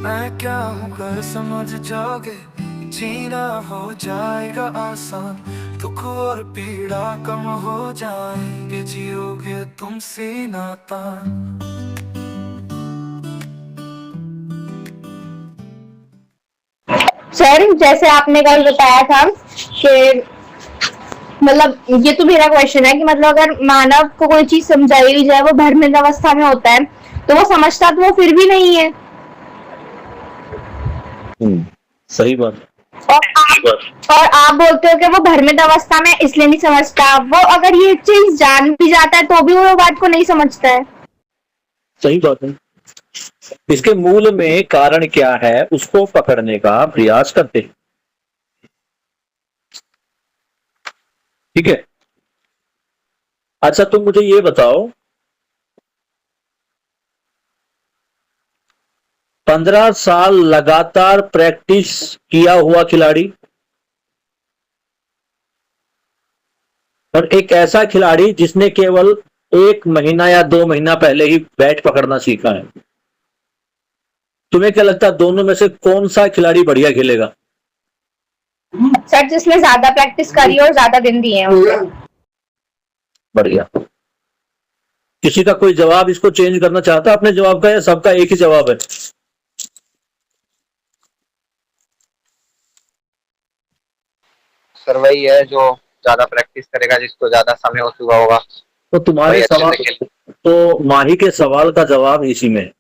मैं क्या हूँ कर समझ जाओगे, जीना हो जाएगा आसान, दुख और पीड़ा कम हो जाएंगे, जियोगे तुम सीना तान। सर, जैसे आपने कल बताया था कि मतलब ये तो मेरा क्वेश्चन है कि मतलब अगर मानव को कोई चीज समझाई जाए वो भ्रमित अवस्था में होता है तो वो समझता तो वो फिर भी नहीं है। सही बात। और आप बोलते हो कि वो भ्रमित अवस्था में इसलिए नहीं समझता, वो अगर ये चीज जान भी जाता है तो भी वो बात को नहीं समझता है। सही बात है। इसके मूल में कारण क्या है उसको पकड़ने का प्रयास करते हैं। ठीक है। अच्छा, तुम मुझे ये बताओ, 15 साल लगातार प्रैक्टिस किया हुआ खिलाड़ी और एक ऐसा खिलाड़ी जिसने केवल 1 महीना या 2 महीना पहले ही बैट पकड़ना सीखा है, तुम्हें क्या लगता है दोनों में से कौन सा खिलाड़ी बढ़िया खेलेगा? सर, जिसने ज्यादा प्रैक्टिस करी और ज्यादा दिन दिए हैं। बढ़िया। किसी का कोई जवाब इसको चेंज करना चाहता है अपने जवाब का, या सबका एक ही जवाब है? सर वही है जो ज्यादा प्रैक्टिस करेगा, जिसको ज्यादा समय हो चुका होगा। तो तुम्हारे सवाल, तो माही के सवाल का जवाब इसी में।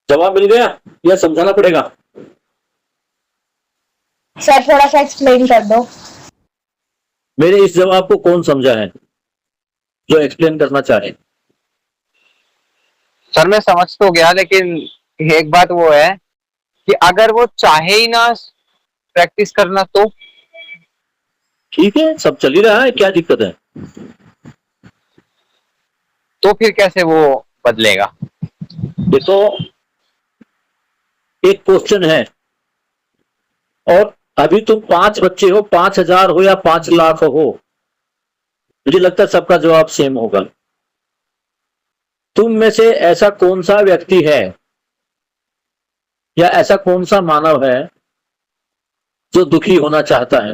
जवाब मिल गया या समझाना पड़ेगा? सर, थोड़ा सा एक्सप्लेन कर दो। मेरे इस जवाब को कौन समझा है जो एक्सप्लेन करना चाहे? सर मैं समझ तो गया, लेकिन एक बात वो है कि अगर वो चाहे ही ना प्रैक्टिस करना तो ठीक है, सब चल ही रहा है, क्या दिक्कत है? तो फिर कैसे वो बदलेगा? देखो, एक क्वेश्चन है और अभी तुम 5 बच्चे हो, 5,000 हो या 5 लाख हो, मुझे लगता है सबका जवाब सेम होगा। तुम में से ऐसा कौन सा व्यक्ति है या ऐसा कौन सा मानव है जो दुखी होना चाहता है?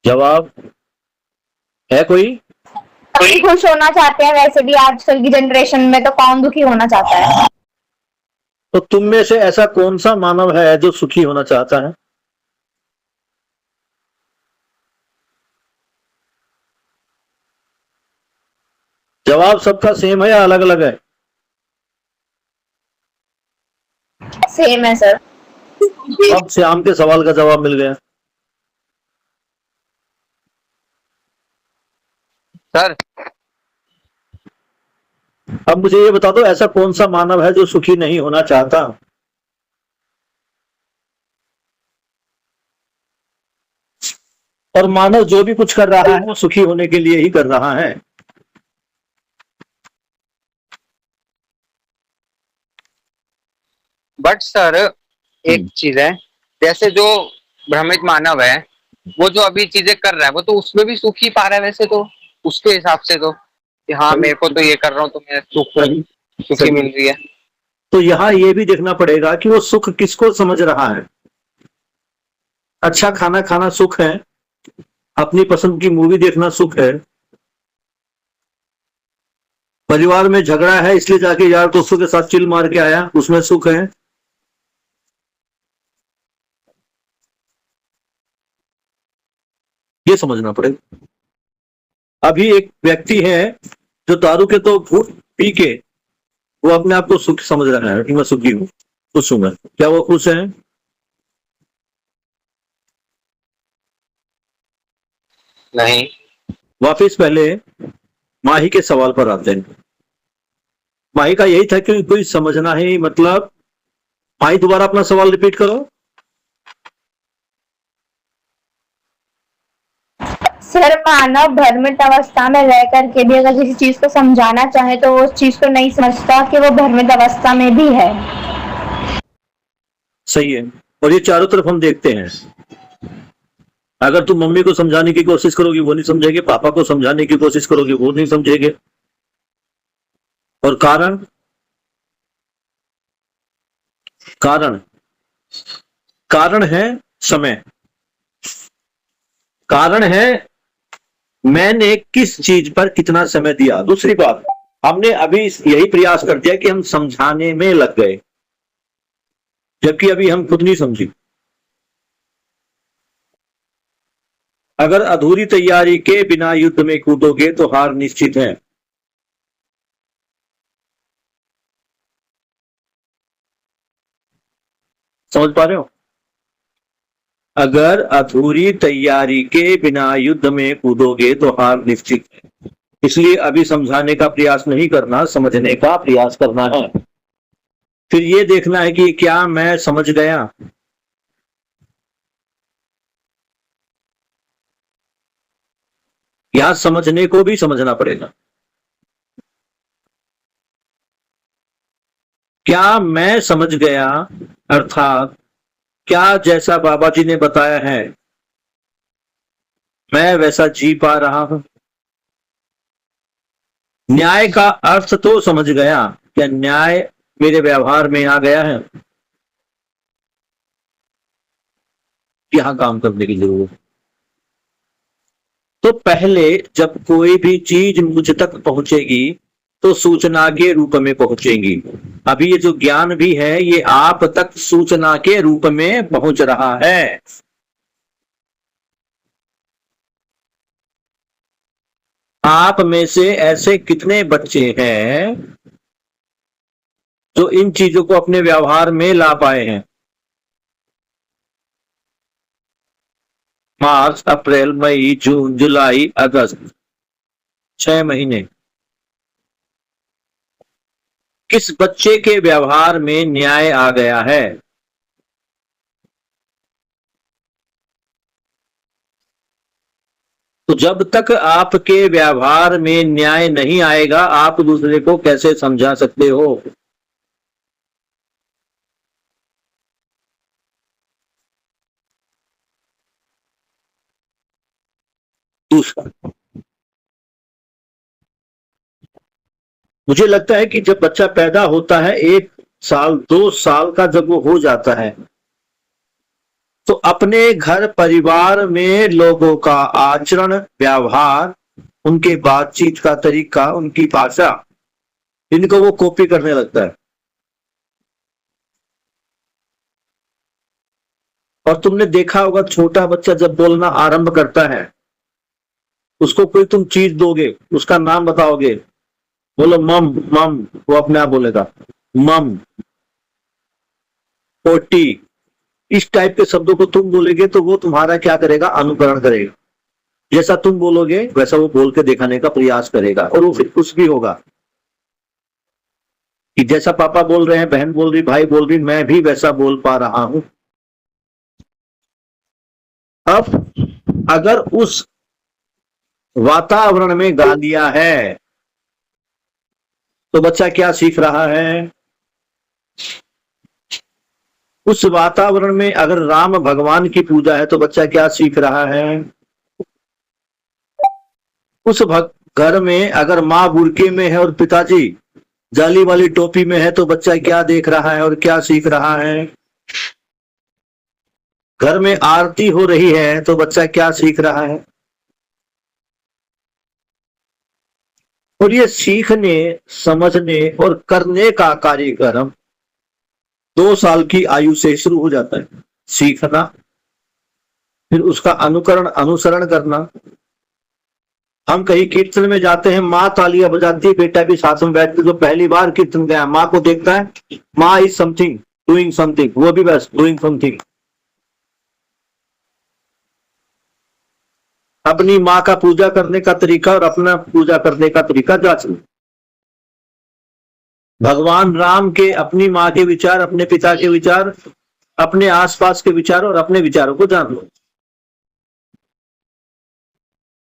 जवाब है कोई? सभी खुश होना चाहते हैं, वैसे भी आजकल की जनरेशन में तो कौन दुखी होना चाहता है। तो तुम में से ऐसा कौन सा मानव है जो सुखी होना चाहता है? जवाब सबका सेम है या अलग अलग है? सेम है सर। अब श्याम के सवाल का जवाब मिल गया। सर अब मुझे ये बता दो, ऐसा कौन सा मानव है जो सुखी नहीं होना चाहता? और मानव जो भी कुछ कर रहा है वो सुखी होने के लिए ही कर रहा है। बट सर एक चीज है, जैसे जो भ्रमित मानव है वो जो अभी चीजें कर रहा है वो तो उसमें भी सुख ही पा रहा है वैसे तो, उसके हिसाब से तो कि हाँ मेरे को तो ये कर रहा हूँ तो मैं सुखी मिल रही है। तो यहाँ ये भी देखना पड़ेगा कि वो सुख किसको समझ रहा है। अच्छा खाना खाना सुख है, अपनी पसंद की मूवी देखना सुख है, परिवार में झगड़ा है इसलिए जाके यार दोस्तों के साथ चिल मार के आया, उसमें सुख है। ये समझना पड़ेगा। अभी एक व्यक्ति है जो दारू के तो घूंट पी के वो अपने आप को सुख समझ रहा है कि मैं सुखी हूं, खुश हूं मैं। क्या वो खुश है? नहीं। वापिस पहले माही के सवाल पर आते हैं। माही का यही था कि कोई समझना ही, मतलब माही दोबारा अपना सवाल रिपीट करो। सर, मानव भ्रमित अवस्था में रह करके भी अगर किसी चीज को समझाना चाहे तो वो उस चीज को नहीं समझता कि वो भ्रमित अवस्था में भी है। सही है। और ये चारों तरफ हम देखते हैं। अगर तुम मम्मी को समझाने की कोशिश करोगी वो नहीं समझेगी, पापा को समझाने की कोशिश करोगी वो नहीं समझेंगे। और कारण कारण कारण है समय, कारण है मैंने किस चीज पर कितना समय दिया। दूसरी बात, हमने अभी यही प्रयास कर दिया कि हम समझाने में लग गए, जबकि अभी हम खुद नहीं समझी। अगर अधूरी तैयारी के बिना युद्ध में कूदोगे तो हार निश्चित है। समझ पा रहे हो? अगर अधूरी तैयारी के बिना युद्ध में कूदोगे तो हार निश्चित है। इसलिए अभी समझाने का प्रयास नहीं करना, समझने का प्रयास करना है। फिर ये देखना है कि क्या मैं समझ गया। यहां समझने को भी समझना पड़ेगा। क्या मैं समझ गया, अर्थात क्या जैसा बाबा जी ने बताया है मैं वैसा जी पा रहा हूं। न्याय का अर्थ तो समझ गया, क्या न्याय मेरे व्यवहार में आ गया है। यहां काम करने की जरूरत है। तो पहले जब कोई भी चीज मुझ तक पहुंचेगी तो सूचना के रूप में पहुंचेगी। अभी ये जो ज्ञान भी है ये आप तक सूचना के रूप में पहुंच रहा है। आप में से ऐसे कितने बच्चे हैं जो इन चीजों को अपने व्यवहार में ला पाए हैं। मार्च, अप्रैल, मई, जून, जुलाई, अगस्त, 6 महीने। किस बच्चे के व्यवहार में न्याय आ गया है। तो जब तक आपके व्यवहार में न्याय नहीं आएगा आप दूसरे को कैसे समझा सकते हो। दूसरा, मुझे लगता है कि जब बच्चा पैदा होता है 1 साल 2 साल का जब वो हो जाता है तो अपने घर परिवार में लोगों का आचरण व्यवहार, उनके बातचीत का तरीका, उनकी भाषा, इनको वो कॉपी करने लगता है। और तुमने देखा होगा छोटा बच्चा जब बोलना आरंभ करता है उसको कोई तुम चीज दोगे, उसका नाम बताओगे, बोलो मम मम, वो अपने आप बोलेगा मम, पोटी। इस टाइप के शब्दों को तुम बोलेगे तो वो तुम्हारा क्या करेगा, अनुकरण करेगा। जैसा तुम बोलोगे वैसा वो बोल के दिखाने का प्रयास करेगा और वो फिर खुश भी होगा कि जैसा पापा बोल रहे हैं, बहन बोल रही, भाई बोल रही, मैं भी वैसा बोल पा रहा हूं। अब अगर उस वातावरण में गालियां है तो बच्चा क्या सीख रहा है। उस वातावरण में अगर राम भगवान की पूजा है तो बच्चा क्या सीख रहा है। उस घर में अगर माँ बुर्के में है और पिताजी जाली वाली टोपी में है तो बच्चा क्या देख रहा है और क्या सीख रहा है। घर में आरती हो रही है तो बच्चा क्या सीख रहा है। और ये सीखने, समझने और करने का कार्यक्रम 2 साल की आयु से शुरू हो जाता है। सीखना, फिर उसका अनुकरण, अनुसरण करना। हम कहीं कीर्तन में जाते हैं, माँ तालियां बजाती है, बेटा भी साथ में बैठ के जो पहली बार कीर्तन गया माँ को देखता है, माँ इज समथिंग डूइंग समथिंग, वो भी बस डूइंग समथिंग। अपनी माँ का पूजा करने का तरीका और अपना पूजा करने का तरीका जांच लो। भगवान राम के अपनी माँ के विचार, अपने पिता के विचार, अपने आसपास के विचार और अपने विचारों को जान लो।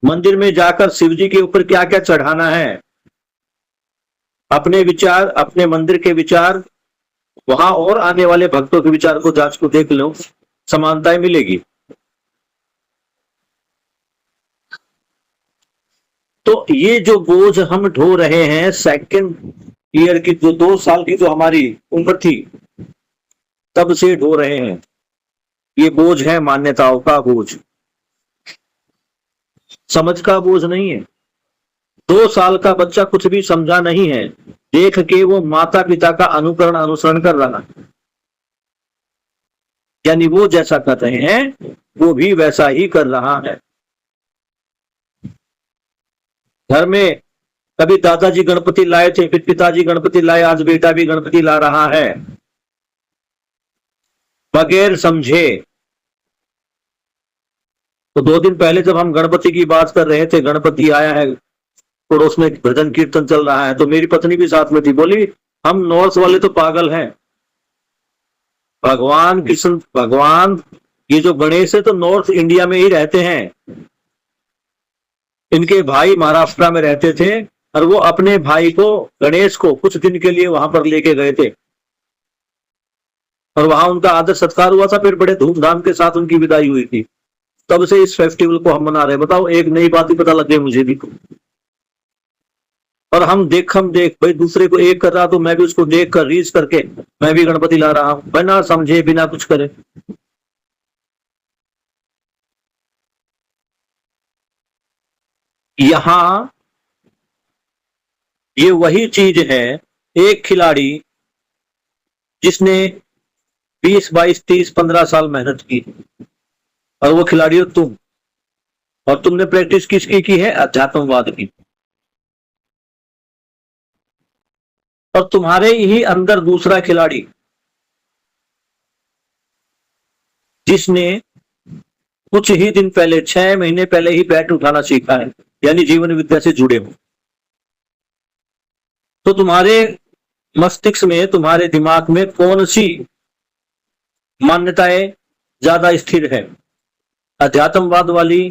मंदिर में जाकर शिव जी के ऊपर क्या क्या चढ़ाना है, अपने विचार, अपने मंदिर के विचार, वहां और आने वाले भक्तों के विचार को, जांच को देख लो, समानताएं मिलेगी। तो ये जो बोझ हम ढो रहे हैं, सेकंड ईयर की जो 2 साल की जो हमारी उम्र थी तब से ढो रहे हैं, ये बोझ है मान्यताओं का बोझ, समझ का बोझ नहीं है। 2 साल का बच्चा कुछ भी समझा नहीं है, देख के वो माता पिता का अनुसरण कर रहा है, यानी वो जैसा कर रहे हैं वो भी वैसा ही कर रहा है। घर में कभी दादाजी गणपति लाए थे, फिर पिताजी गणपति लाए, आज बेटा भी गणपति ला रहा है बगैर समझे। तो 2 दिन पहले जब हम गणपति की बात कर रहे थे, गणपति आया है, पड़ोस में भजन कीर्तन चल रहा है, तो मेरी पत्नी भी साथ में थी, बोली हम नॉर्थ वाले तो पागल हैं, भगवान कृष्ण, भगवान ये जो गणेश है तो नॉर्थ इंडिया में ही रहते हैं, इनके भाई महाराष्ट्र में रहते थे और वो अपने भाई को, गणेश को कुछ दिन के लिए वहां पर लेके गए थे और वहां उनका आदर सत्कार हुआ था, फिर बड़े धूमधाम के साथ उनकी विदाई हुई थी। तब से इस फेस्टिवल को हम मना रहे हैं। बताओ, एक नई बात ही पता लग गई मुझे भी। और हम देख भाई दूसरे को एक कर रहा तो मैं भी उसको देख कर रीस करके मैं भी गणपति ला रहा हूं, बिना समझे बिना कुछ करे। यहां ये वही चीज है, एक खिलाड़ी जिसने 20, 22, 30, 15 साल मेहनत की और वो खिलाड़ी हो तुम, और तुमने प्रैक्टिस किसकी की है? अध्यात्मवाद की। और तुम्हारे ही अंदर दूसरा खिलाड़ी जिसने कुछ ही दिन पहले, 6 महीने पहले ही बैट उठाना सीखा है, यानी जीवन विद्या से जुड़े हो, तो तुम्हारे मस्तिष्क में, तुम्हारे दिमाग में कौन सी मान्यताएं ज्यादा स्थिर है? अध्यात्मवाद वाली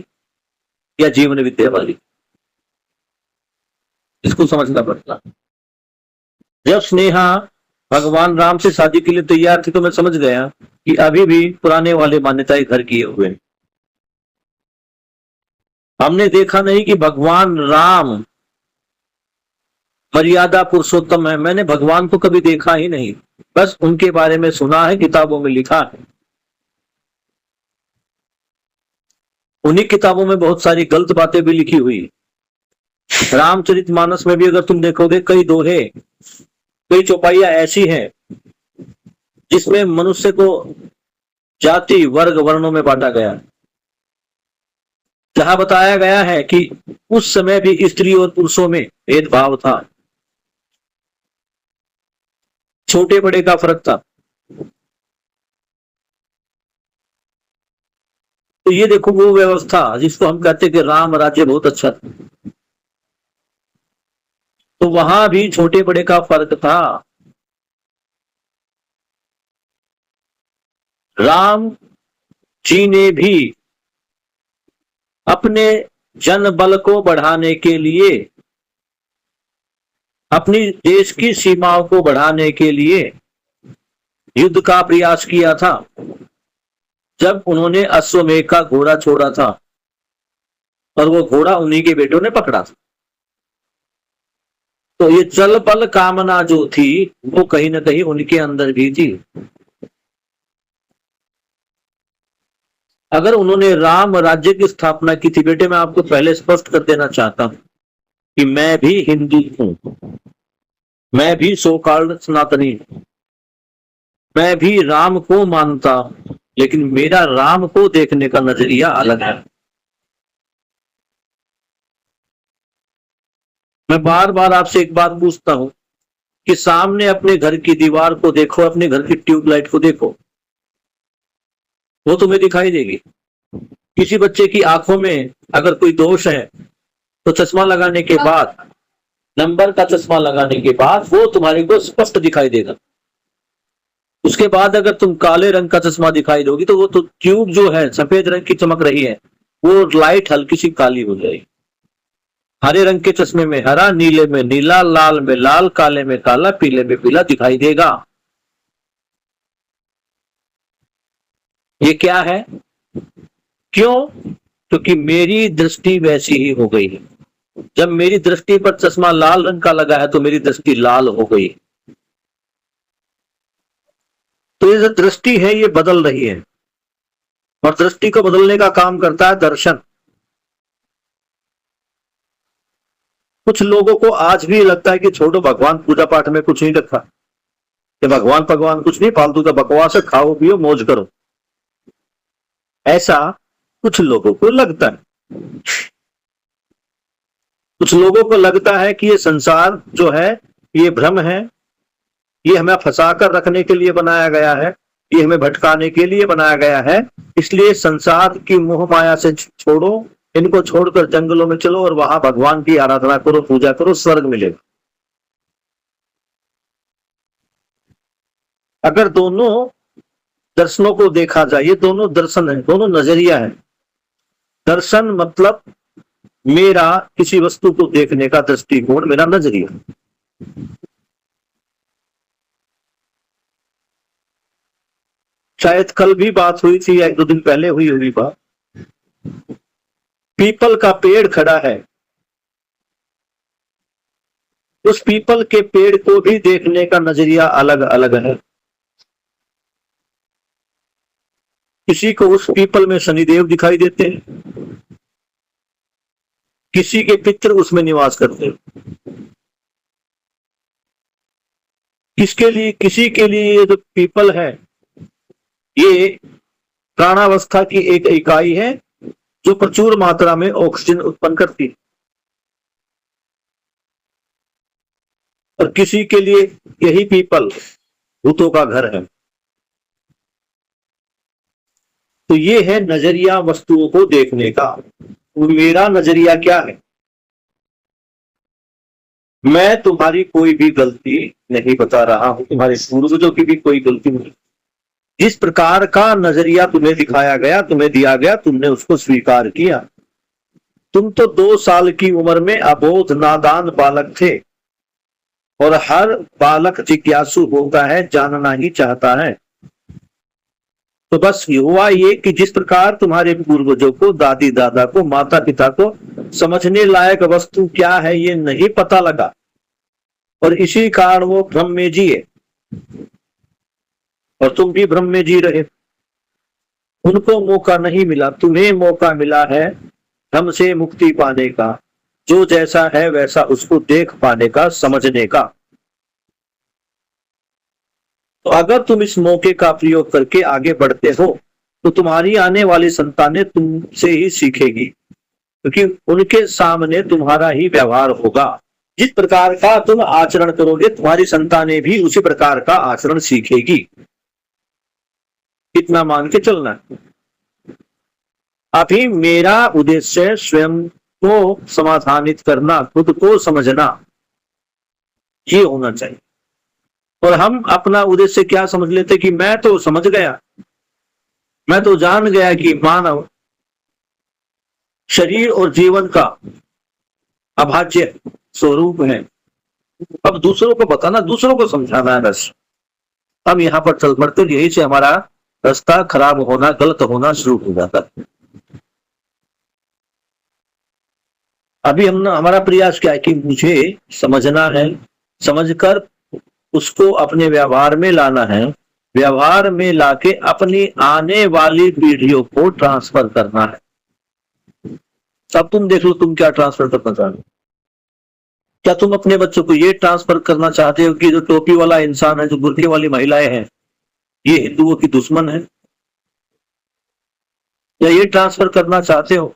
या जीवन विद्या वाली? इसको समझना पड़ता। जब स्नेहा भगवान राम से शादी के लिए तैयार थी तो मैं समझ गया कि अभी भी पुराने वाले मान्यताएं घर किए हुए हैं। हमने देखा नहीं कि भगवान राम मर्यादा पुरुषोत्तम है। मैंने भगवान को कभी देखा ही नहीं, बस उनके बारे में सुना है, किताबों में लिखा है। उन्हीं किताबों में बहुत सारी गलत बातें भी लिखी हुई। रामचरितमानस में भी अगर तुम देखोगे, कई दोहे, कई चौपाइयां ऐसी हैं जिसमें मनुष्य को जाति, वर्ग, वर्णों में बांटा गया है, जहां बताया गया है कि उस समय भी स्त्री और पुरुषों में भेदभाव था, छोटे बड़े का फर्क था। तो ये देखो वो व्यवस्था जिसको हम कहते कि राम राज्य बहुत अच्छा था, तो वहां भी छोटे बड़े का फर्क था। राम जी ने भी अपने जन बल को बढ़ाने के लिए, अपनी देश की सीमाओं को बढ़ाने के लिए युद्ध का प्रयास किया था, जब उन्होंने अश्वमेध का घोड़ा छोड़ा था और वो घोड़ा उन्हीं के बेटों ने पकड़ा था। तो ये चल बल कामना जो थी वो कहीं ना कहीं उनके अंदर भी थी। अगर उन्होंने राम राज्य की स्थापना की थी, बेटे मैं आपको पहले स्पष्ट कर देना चाहता हूं कि मैं भी हिंदू हूं, मैं भी सो कॉल्ड सनातनी हूं, मैं भी राम को मानता हूं, लेकिन मेरा राम को देखने का नजरिया अलग है। मैं बार बार आपसे एक बात पूछता हूं कि सामने अपने घर की दीवार को देखो, अपने घर की ट्यूबलाइट को देखो, वो तुम्हें दिखाई देगी। किसी बच्चे की आंखों में अगर कोई दोष है तो चश्मा लगाने के बाद, नंबर का चश्मा लगाने के बाद वो तुम्हारे को स्पष्ट दिखाई देगा। उसके बाद अगर तुम काले रंग का चश्मा दिखाई दोगी तो वो तो ट्यूब जो है सफेद रंग की चमक रही है, वो लाइट हल्की सी काली हो जाएगी। हरे रंग के चश्मे में हरा, नीले में नीला, लाल में लाल, काले में काला, पीले में पीला दिखाई देगा। ये क्या है? क्यों? क्योंकि मेरी दृष्टि वैसी ही हो गई है। जब मेरी दृष्टि पर चश्मा लाल रंग का लगा है तो मेरी दृष्टि लाल हो गई। तो ये जो दृष्टि है ये बदल रही है, और दृष्टि को बदलने का काम करता है दर्शन। कुछ लोगों को आज भी लगता है कि छोड़ो, भगवान पूजा पाठ में कुछ नहीं रखा, कि भगवान कुछ नहीं, फालतू का बकवास है, खाओ पियो मौज करो। ऐसा कुछ लोगों को लगता है। कुछ लोगों को लगता है कि ये संसार जो है ये भ्रम है, ये हमें फंसा कर रखने के लिए बनाया गया है, ये हमें भटकाने के लिए बनाया गया है, इसलिए संसार की मोह माया से छोड़ो, इनको छोड़कर जंगलों में चलो और वहां भगवान की आराधना करो, पूजा करो, स्वर्ग मिलेगा। अगर दोनों दर्शनों को देखा जाए, ये दोनों दर्शन है, दोनों नजरिया है। दर्शन मतलब मेरा किसी वस्तु को देखने का दृष्टिकोण, मेरा नजरिया। शायद कल भी बात हुई थी या 1-2 दिन पहले हुई होगी बात। पीपल का पेड़ खड़ा है, उस पीपल के पेड़ को भी देखने का नजरिया अलग अलग है। किसी को उस पीपल में शनिदेव दिखाई देते हैं, किसी के पितृ उसमें निवास करते हैं। किसी के लिए ये जो पीपल है ये प्राणावस्था की एक इकाई है जो प्रचुर मात्रा में ऑक्सीजन उत्पन्न करती है, और किसी के लिए यही पीपल भूतों का घर है। तो ये है नजरिया वस्तुओं को देखने का। तो मेरा नजरिया क्या है? मैं तुम्हारी कोई भी गलती नहीं बता रहा हूं, तुम्हारे पूर्वजों की भी कोई गलती नहीं। जिस प्रकार का नजरिया तुम्हें दिखाया गया, तुम्हें दिया गया, तुमने उसको स्वीकार किया। तुम तो 2 साल की उम्र में अबोध नादान बालक थे, और हर बालक जिज्ञासु होता है, जानना ही चाहता है। तो बस हुआ ये कि जिस प्रकार तुम्हारे पूर्वजों को, दादी दादा को, माता पिता को समझने लायक वस्तु क्या है ये नहीं पता लगा, और इसी कारण वो भ्रम में जिए, और तुम भी भ्रम में जी रहे। उनको मौका नहीं मिला, तुम्हें मौका मिला है भ्रम से मुक्ति पाने का, जो जैसा है वैसा उसको देख पाने का, समझने का। तो अगर तुम इस मौके का प्रयोग करके आगे बढ़ते हो तो तुम्हारी आने वाली संतानें तुमसे ही सीखेगी, क्योंकि उनके सामने तुम्हारा ही व्यवहार होगा। जिस प्रकार का तुम आचरण करोगे तुम्हारी संतानें भी उसी प्रकार का आचरण सीखेगी। इतना मान के चलना है। अभी मेरा उद्देश्य स्वयं को समाधानित करना, खुद को समझना, ये होना चाहिए। और हम अपना उद्देश्य क्या समझ लेते कि मैं तो समझ गया, मैं तो जान गया कि मानव शरीर और जीवन का अभाज्य स्वरूप है। अब दूसरों को बताना, दूसरों को समझाना है बस। हम यहां पर चल पड़ते, यही से हमारा रास्ता खराब होना, गलत होना शुरू हो जाता है। अभी हमारा प्रयास क्या है कि मुझे समझना है, समझकर उसको अपने व्यवहार में लाना है, व्यवहार में लाके अपनी आने वाली पीढ़ियों को ट्रांसफर करना है। अब तुम देख लो तुम क्या ट्रांसफर करना चाहते हो। क्या तुम अपने बच्चों को ये ट्रांसफर करना चाहते हो कि जो टोपी वाला इंसान है, जो बुर्के वाली महिलाएं हैं, ये हिंदुओं की दुश्मन है? या ये ट्रांसफर करना चाहते हो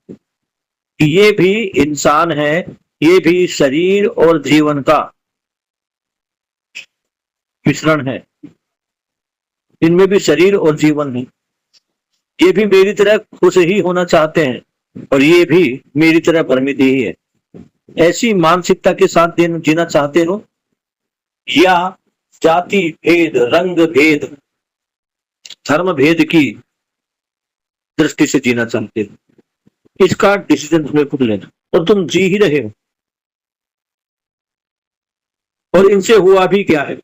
कि ये भी इंसान है, ये भी शरीर और जीवन का मिश्रण है, इनमें भी शरीर और जीवन है, ये भी मेरी तरह खुश ही होना चाहते हैं, और ये भी मेरी तरह भ्रमित ही है। ऐसी मानसिकता के साथ जीना चाहते हो, या जाति भेद, रंग भेद, धर्म भेद की दृष्टि से जीना चाहते हो? इसका डिसीजन तुम्हें खुद लेना, और तुम जी ही रहे हो। और इनसे हुआ भी क्या है?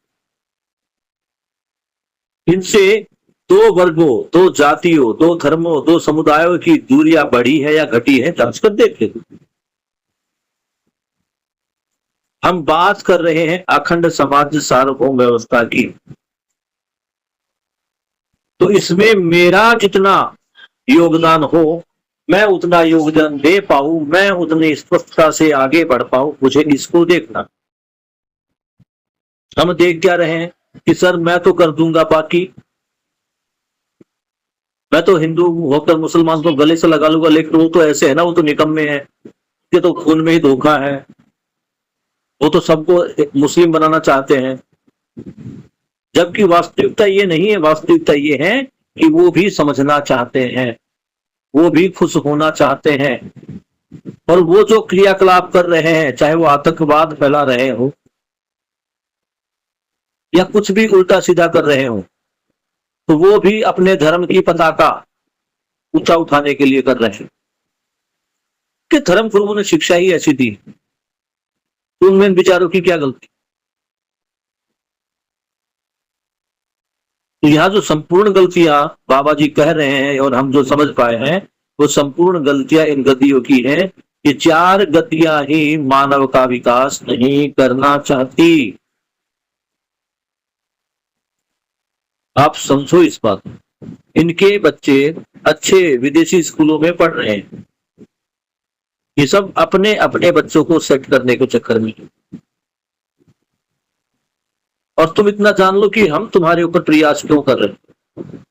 इनसे दो वर्गों, दो जातियों, दो धर्मों, दो समुदायों की दूरियां बढ़ी है या घटी है, जांच कर देखे। हम बात कर रहे हैं अखंड समाज सार्वभौम व्यवस्था की। तो इसमें मेरा जितना योगदान हो, मैं उतना योगदान दे पाऊं, मैं उतनी स्पष्टता से आगे बढ़ पाऊं, मुझे इसको देखना। हम देख क्या रहे हैं कि सर मैं तो कर दूंगा, बाकी मैं तो हिंदू होकर मुसलमान को गले से लगा लूंगा, लेकिन वो तो ऐसे है ना, वो तो निकम्मे है, ये तो खून में ही धोखा है, वो तो सबको मुस्लिम बनाना चाहते हैं। जबकि वास्तविकता ये नहीं है, वास्तविकता ये है कि वो भी समझना चाहते हैं, वो भी खुश होना चाहते हैं, और वो जो क्रियाकलाप कर रहे हैं, चाहे वो आतंकवाद फैला रहे हो या कुछ भी उल्टा सीधा कर रहे हो, तो वो भी अपने धर्म की पताका ऊंचा उठाने के लिए कर रहे हैं। कि धर्म गुरुओं ने शिक्षा ही ऐसी दी, तो उनमें इन विचारों की क्या गलती? तो यहां जो संपूर्ण गलतियां बाबा जी कह रहे हैं और हम जो समझ पाए हैं, वो संपूर्ण गलतियां इन गतियों की हैं कि चार गतियां ही मानव का विकास नहीं करना चाहती। आप समझो इस बात। इनके बच्चे अच्छे विदेशी स्कूलों में पढ़ रहे हैं, ये सब अपने अपने बच्चों को सेट करने के चक्कर में। और तुम इतना जान लो कि हम तुम्हारे ऊपर प्रयास क्यों कर रहे हैं।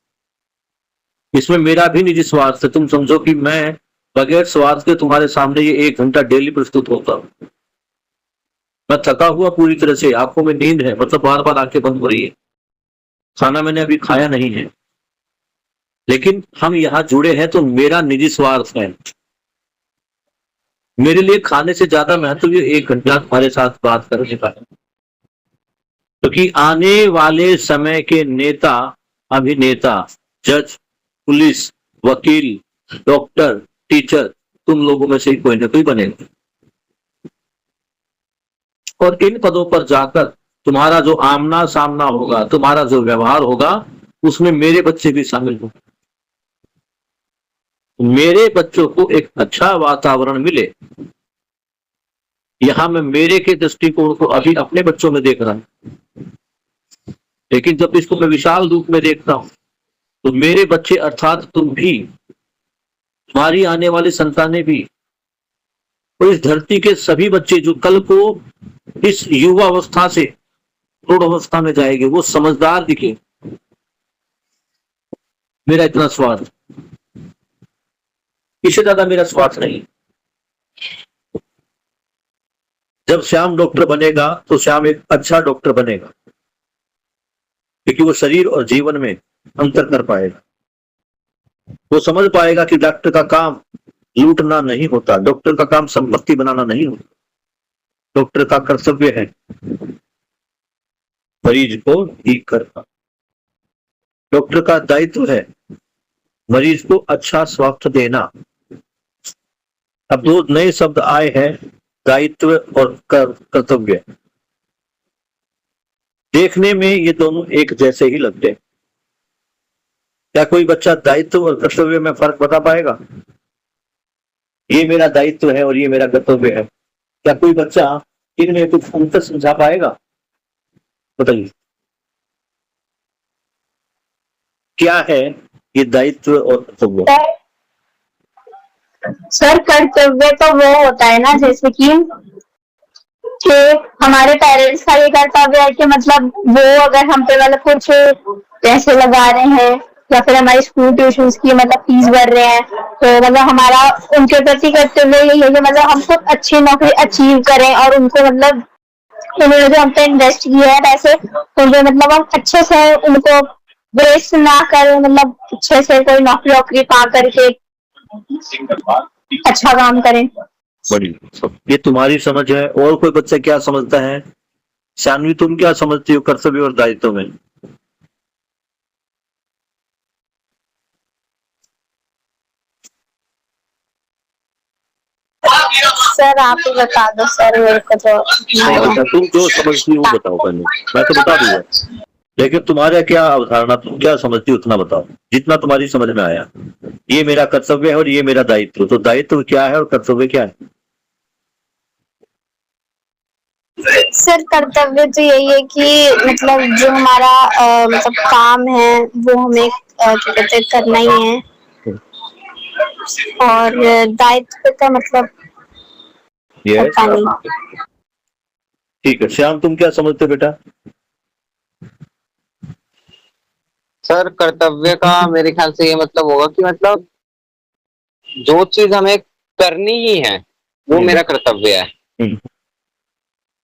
इसमें मेरा भी निजी स्वार्थ है। तुम समझो कि मैं बगैर स्वार्थ के तुम्हारे सामने ये 1 घंटा डेली प्रस्तुत होता हूं। मैं थका हुआ पूरी तरह से, आंखों में नींद है, मतलब बार बार आंखें बंद हो रही है, खाना मैंने अभी खाया नहीं है, लेकिन हम यहां जुड़े हैं तो मेरा निजी स्वार्थ है। मेरे लिए खाने से ज्यादा महत्व ये 1 घंटा तुम्हारे साथ बात करने का है, क्योंकि आने वाले समय के नेता, अभिनेता, जज, पुलिस, वकील, डॉक्टर, टीचर, तुम लोगों में से ही कोई ना कोई बनेगा। और इन पदों पर जाकर तुम्हारा जो आमना सामना होगा, तुम्हारा जो व्यवहार होगा, उसमें मेरे बच्चे भी शामिल होंगे। मेरे बच्चों को एक अच्छा वातावरण मिले, यहां मैं मेरे के दृष्टिकोण को अभी अपने बच्चों में देख रहा हूं, लेकिन जब इसको मैं विशाल रूप में देखता हूं तो मेरे बच्चे अर्थात तुम भी, तुम्हारी आने वाली संतानें भी, और इस धरती के सभी बच्चे जो कल को इस युवा अवस्था से प्रौढ़ अवस्था में जाएंगे, वो समझदार दिखे। मेरा इतना स्वार्थ, इससे ज्यादा मेरा स्वार्थ नहीं। जब श्याम डॉक्टर बनेगा तो श्याम एक अच्छा डॉक्टर बनेगा, क्योंकि वो शरीर और जीवन में अंतर कर पाएगा। वो समझ पाएगा कि डॉक्टर का काम लूटना नहीं होता, डॉक्टर का काम संपत्ति बनाना नहीं होता। डॉक्टर का कर्तव्य है मरीज को ठीक करना। डॉक्टर का दायित्व है मरीज को अच्छा स्वास्थ्य देना। अब 2 नए शब्द आए हैं, दायित्व और कर्तव्य। देखने में ये दोनों एक जैसे ही लगते हैं। क्या कोई बच्चा दायित्व और कर्तव्य में फर्क बता पाएगा? ये मेरा दायित्व है और ये मेरा कर्तव्य है। क्या कोई बच्चा इनमें कुछ अंतर समझा पाएगा? बताइए, क्या है ये दायित्व और कर्तव्य? सर कर्तव्य तो वो होता है ना, जैसे कि हमारे पेरेंट्स का ये कर्तव्य है कि मतलब वो अगर हम पे मतलब कुछ पैसे लगा रहे हैं या फिर हमारी स्कूल ट्यूशन की मतलब फीस भर रहे हैं, तो मतलब हमारा उनके प्रति कर्तव्य यही है कि मतलब हम खुद अच्छी नौकरी अचीव करें और उनको मतलब उन्होंने जो हम पे इन्वेस्ट किया है पैसे, तो मतलब हम अच्छे से उनको वेस्ट ना करें, मतलब अच्छे से कोई नौकरी वोकरी पा करके अच्छा काम करें। बड़ी, ये तुम्हारी समझ है। और कोई बच्चा क्या समझता है? शानवी, तुम क्या समझती हो कर्तव्य और दायित्व में? सर आप ही बता दो सर, मेरे को तो तुम जो समझती हो बताओ पहले, मैं तो बता दूंगा। लेकिन तुम्हारा क्या अवधारणा, तुम क्या समझती हो उतना बताओ, जितना तुम्हारी समझ में आया। ये मेरा कर्तव्य है और ये मेरा दायित्व, तो दायित्व क्या है और कर्तव्य क्या है? सर कर्तव्य तो यही है कि मतलब जो हमारा मतलब काम है वो हमें क्या कहते हैं करना ही है। और दायित्व का मतलब यस, पता नहीं। ठीक है। श्याम, तुम क्या समझते हो बेटा? सर कर्तव्य का मेरे ख्याल से ये मतलब होगा कि मतलब जो चीज हमें करनी ही है वो मेरा कर्तव्य है। हम्म,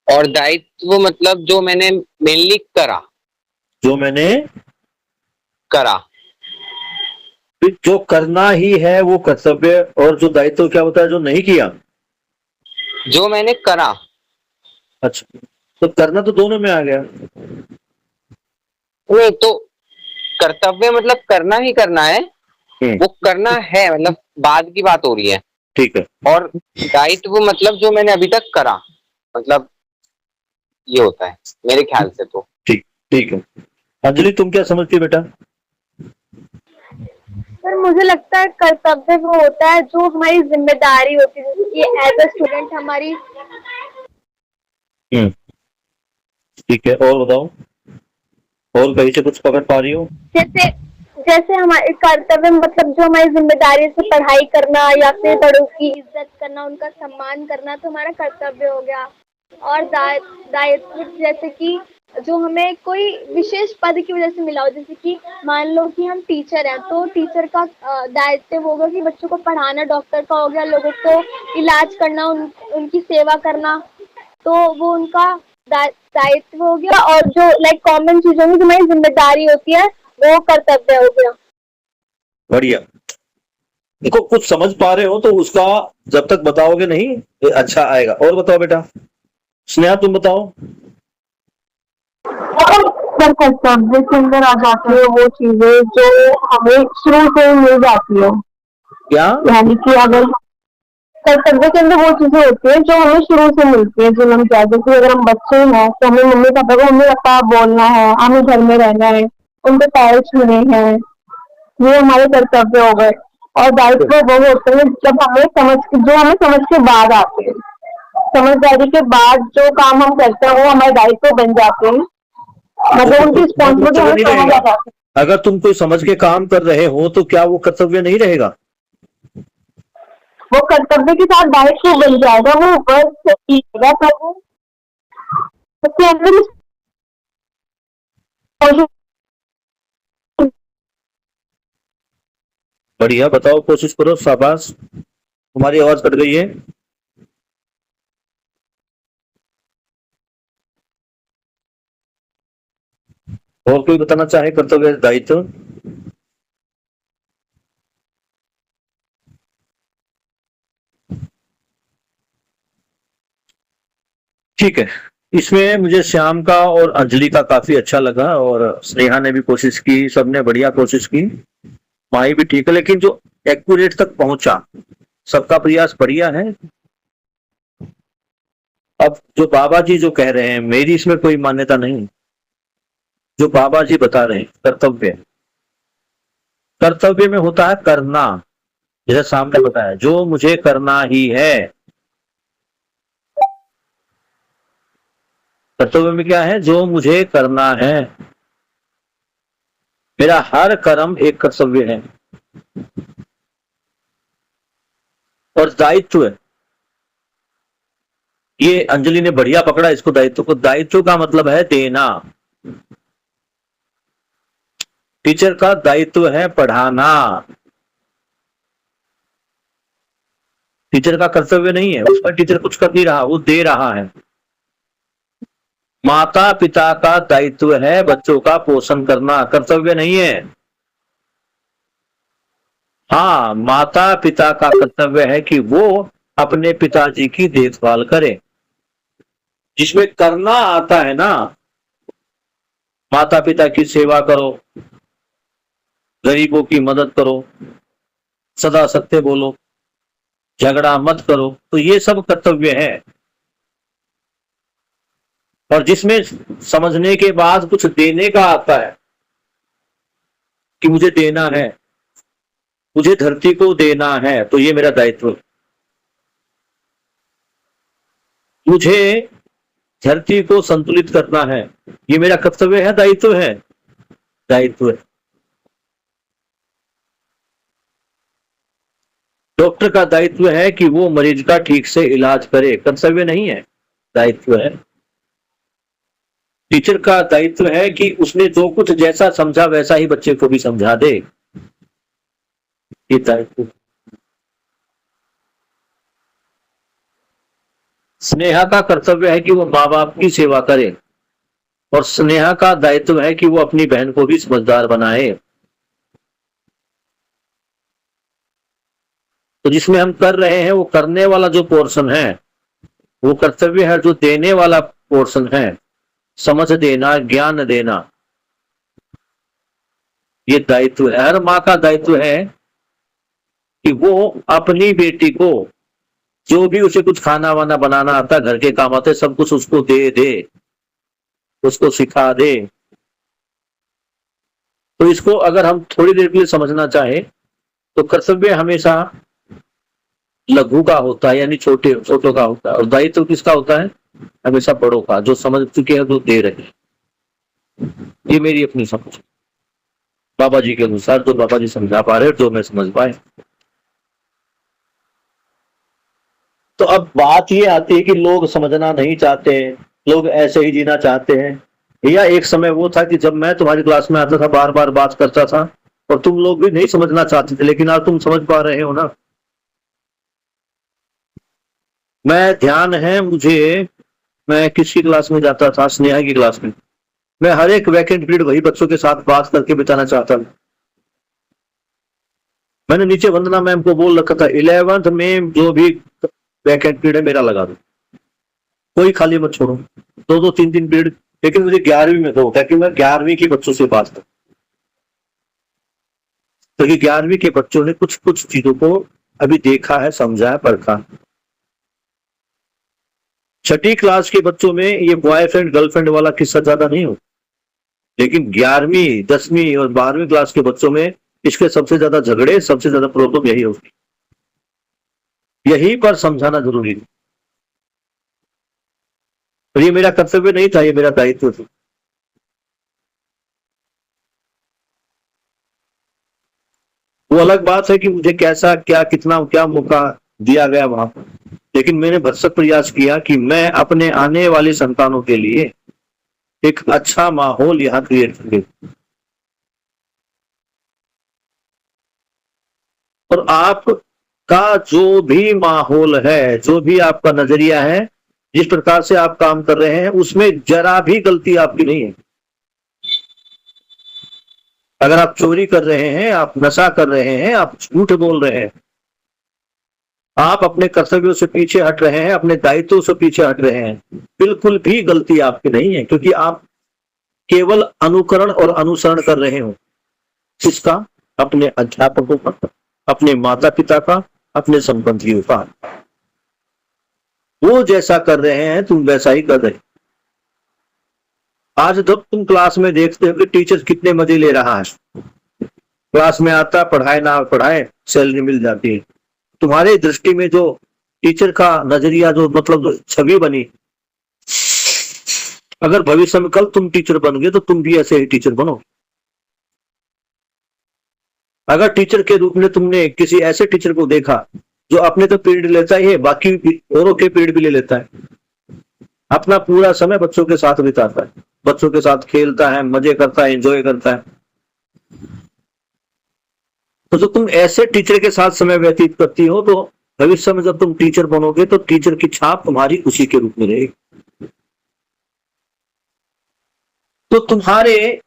और दायित्व मतलब जो मैंने मेनली करा जो मैंने करा फिर जो करना ही है वो कर्तव्य, और जो दायित्व क्या होता है जो नहीं किया? जो मैंने करा। अच्छा, तो करना तो दोनों में आ गया। नहीं तो कर्तव्य मतलब करना ही करना है, वो करना है मतलब बाद की बात हो रही है। ठीक है, और दायित्व मतलब जो मैंने अभी तक करा, मतलब ये होता है मेरे ख्याल से तो। ठीक ठीक है। अंजलि, तुम क्या समझती हो बेटा? सर मुझे लगता है कर्तव्य वो होता है जो हमारी जिम्मेदारी होती है, जैसे कि एज अ स्टूडेंट हमारी। हम्म, ठीक है, और बताओ, और कहीं से कुछ पकड़ पा रही हो? जैसे जैसे हमारे कर्तव्य मतलब जो हमारी जिम्मेदारी से पढ़ाई करना या फिर बड़ों की इज्जत करना, उनका सम्मान करना तो हमारा कर्तव्य हो गया। और दायित्व जैसे कि जो हमें कोई विशेष पद की वजह से मिला हो, जैसे कि मान लो कि हम टीचर हैं तो टीचर का दायित्व होगा कि बच्चों को पढ़ाना, डॉक्टर का हो गया लोगों को इलाज करना, उनकी सेवा करना, तो वो उनका दायित्व हो गया। और जो लाइक कॉमन चीजों में जो हमारी जिम्मेदारी होती है वो कर्तव्य हो गया। बढ़िया। देखो, कुछ समझ पा रहे हो तो उसका जब तक बताओगे नहीं ये अच्छा आएगा। और बताओ बेटा, स्नेहा तुम बताओ। सर कर्तव्य के अंदर आ जाती है वो चीजें जो हमें शुरू से मिल जाती है, क्या? यानी कि अगर कर्तव्य के अंदर वो चीजें होती है जो हमें शुरू से मिलती है, जो हम क्या, जैसे अगर हम बच्चे हैं तो हमें मम्मी पापा को हमें लगता बोलना है, हमें घर में रहना है, उनके पैर छूने हैं, ये हमारे कर्तव्य हो गए। और दायित्व वो होते हैं जब हमें जो हमें समझ के बाद आते हैं, समझदारी के बाद जो काम हम करते हैं वो हमारे दायित्व बन जाते हैं, मतलब उनकी रिस्पॉन्सिबिलिटी कर्तव्य हमें नहीं समझ आ रहेगा। जाती अगर तुम कोई समझ के काम कर रहे हो तो क्या वो कर्तव्य नहीं रहेगा? है। वो कर्तव्य के साथ दायित्व बन जाएगा, वो वर्क कीजिएगा तो वो उसके अंदर बढ़िया, बताओ, कोशिश करो, शाबाश। तुम्हारी आवाज कट गई है। और कोई बताना चाहे कर्तव्य दायित्व? ठीक है। इसमें मुझे श्याम का और अंजलि का काफी अच्छा लगा, और स्नेहा ने भी कोशिश की, सबने बढ़िया कोशिश की, माही भी ठीक है, लेकिन जो एक्यूरेट तक पहुंचा, सबका प्रयास बढ़िया है। अब जो बाबा जी जो कह रहे हैं, मेरी इसमें कोई मान्यता नहीं। जो बाबा जी बता रहे हैं कर्तव्य, कर्तव्य में होता है करना, जैसे सामने बताया जो मुझे करना ही है। कर्तव्य में क्या है? जो मुझे करना है। मेरा हर कर्म एक कर्तव्य है। और दायित्व, ये अंजलि ने बढ़िया पकड़ा इसको, दायित्व को। दायित्व का मतलब है देना। टीचर का दायित्व है पढ़ाना, टीचर का कर्तव्य नहीं है। उसका टीचर कुछ कर नहीं रहा, वो दे रहा है। माता पिता का दायित्व है बच्चों का पोषण करना, कर्तव्य नहीं है। हाँ, माता पिता का कर्तव्य है कि वो अपने पिताजी की देखभाल करे। जिसमें करना आता है ना, माता पिता की सेवा करो, गरीबों की मदद करो, सदा सत्य बोलो, झगड़ा मत करो, तो ये सब कर्तव्य है। और जिसमें समझने के बाद कुछ देने का आता है कि मुझे देना है, मुझे धरती को देना है, तो ये मेरा दायित्व है। मुझे धरती को संतुलित करना है, ये मेरा कर्तव्य है, दायित्व है, दायित्व है। डॉक्टर का दायित्व है कि वो मरीज का ठीक से इलाज करे, कर्तव्य नहीं है, दायित्व है। टीचर का दायित्व है कि उसने जो कुछ जैसा समझा वैसा ही बच्चे को भी समझा दे, ये दायित्व। स्नेहा का कर्तव्य है कि वो माँ बाप की सेवा करे, और स्नेहा का दायित्व है कि वो अपनी बहन को भी समझदार बनाए। तो जिसमें हम कर रहे हैं वो करने वाला जो पोर्शन है वो कर्तव्य है, जो देने वाला पोर्शन है, समझ देना, ज्ञान देना, ये दायित्व है। हर माँ का दायित्व है कि वो अपनी बेटी को जो भी उसे कुछ खाना वाना बनाना आता, घर के काम आते, सब कुछ उसको दे, उसको सिखा दे। तो इसको अगर हम थोड़ी देर के लिए समझना चाहे तो कर्तव्य हमेशा लघु का होता है, यानी छोटों का होता है, और दायित्व किसका होता है? हमेशा बड़ों का, जो समझ चुके हैं, जो दे रहे हैं। ये मेरी अपनी समझ, बाबा जी के अनुसार, जो बाबा जी समझा पा रहे, जो मैं समझ पाए। तो अब बात ये आती है कि लोग समझना नहीं चाहते हैं, लोग ऐसे ही जीना चाहते हैं। या एक समय वो था कि जब मैं तुम्हारी क्लास में आता था, बार बार बात करता था और तुम लोग भी नहीं समझना चाहते थे, लेकिन आज तुम समझ पा रहे हो ना। मैं ध्यान है मुझे, मैं किसी क्लास में जाता था, स्नेहा की क्लास में, मैं हर एक वैकेंट पीरियड वही बच्चों के साथ बात करके बिताना चाहता था। मैंने नीचे वंदना मैम को बोल रखा था, 11th में जो भी वैकेंट पीरियड है मेरा लगा दो, कोई खाली मत छोड़ो, 2-2 3-3 पीरियड, लेकिन मुझे 11वीं में दो, ताकि मैं 11वीं के बच्चों से बात करूं, क्योंकि 11वीं के बच्चों ने कुछ कुछ चीजों को अभी देखा है, समझा है, परखा। 6ठी क्लास के बच्चों में ये बॉयफ्रेंड गर्लफ्रेंड वाला किस्सा ज्यादा नहीं हो, लेकिन 11वीं 10वीं और 12वीं क्लास के बच्चों में इसके सबसे ज्यादा झगड़े, सबसे ज्यादा प्रॉब्लम यही होगी। यही पर समझाना जरूरी है। और ये मेरा कर्तव्य नहीं था, ये मेरा दायित्व था। वो अलग बात है कि मुझे कैसा क्या कितना क्या मौका दिया गया वहां पर, लेकिन मैंने भरसक प्रयास किया कि मैं अपने आने वाली संतानों के लिए एक अच्छा माहौल यहाँ क्रिएट करूं। और आपका जो भी माहौल है, जो भी आपका नजरिया है, जिस प्रकार से आप काम कर रहे हैं, उसमें जरा भी गलती आपकी नहीं है। अगर आप चोरी कर रहे हैं, आप नशा कर रहे हैं, आप झूठ बोल रहे हैं, आप अपने कर्तव्यों से पीछे हट रहे हैं, अपने दायित्वों से पीछे हट रहे हैं, बिल्कुल भी गलती आपकी नहीं है, क्योंकि आप केवल अनुकरण और अनुसरण कर रहे हो। किसका? अपने अध्यापकों का, अपने माता पिता का, अपने संबंधियों का। वो जैसा कर रहे हैं तुम वैसा ही कर रहे हो। आज जब तुम क्लास में देखते हो कि टीचर कितने मजे ले रहा है, क्लास में आता, पढ़ाए ना पढ़ाए, सैलरी मिल जाती है, तुम्हारे दृष्टि में जो टीचर का नजरिया, जो मतलब छवि बनी, अगर भविष्य में कल तुम टीचर बन गए तो तुम भी ऐसे ही टीचर बनो। अगर टीचर के रूप में तुमने किसी ऐसे टीचर को देखा जो अपने तो पीरियड लेता ही है, बाकी औरों के पीरियड भी ले लेता है, अपना पूरा समय बच्चों के साथ बिताता है, बच्चों के साथ खेलता है, मजे करता है, एंजॉय करता है, तो जो तुम ऐसे टीचर के साथ समय व्यतीत करती हो, तो भविष्य में जब तुम टीचर बनोगे तो टीचर की छाप तुम्हारी उसी के रूप में रहेगी। तो तुम्हारे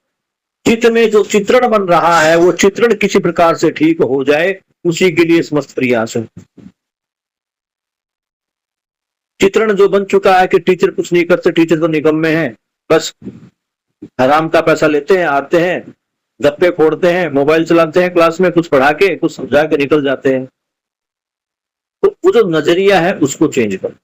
चित्र में जो चित्रण बन रहा है, वो चित्रण किसी प्रकार से ठीक हो जाए, उसी के लिए समस्त प्रयास है। चित्रण जो बन चुका है कि टीचर कुछ नहीं करते, टीचर तो निकम्मे हैं, बस हराम का पैसा लेते हैं, आते हैं, गप्पे फोड़ते हैं, मोबाइल चलाते हैं, क्लास में कुछ पढ़ा के कुछ समझा के निकल जाते हैं, तो वो जो नजरिया है उसको चेंज करो।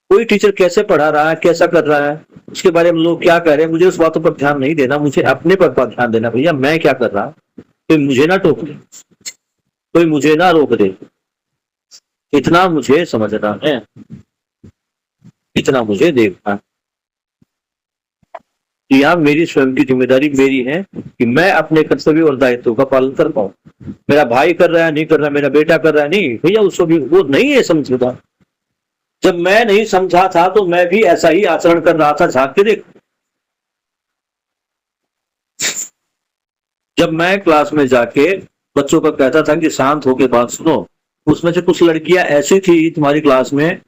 कोई टीचर कैसे पढ़ा रहा है, कैसा कर रहा है, उसके बारे में लोग क्या कह रहे हैं, मुझे उस बातों पर ध्यान नहीं देना, मुझे अपने पर ध्यान देना। भैया मैं क्या कर रहा, कोई मुझे ना टोक दे, कोई मुझे ना रोक दे, इतना मुझे समझना है, इतना मुझे देखना है। यहाँ मेरी स्वयं की जिम्मेदारी मेरी है कि मैं अपने कर्तव्य और दायित्व का पालन कर पाऊं। मेरा भाई कर रहा है नहीं कर रहा, मेरा बेटा कर रहा है नहीं, भैया उसको भी वो नहीं है समझता। जब मैं नहीं समझा था तो मैं भी ऐसा ही आचरण कर रहा था, झांक के देख। जब मैं क्लास में जाके बच्चों को कहता था कि शांत होकर बात सुनो, उसमें से कुछ लड़कियां ऐसी थी तुम्हारी क्लास में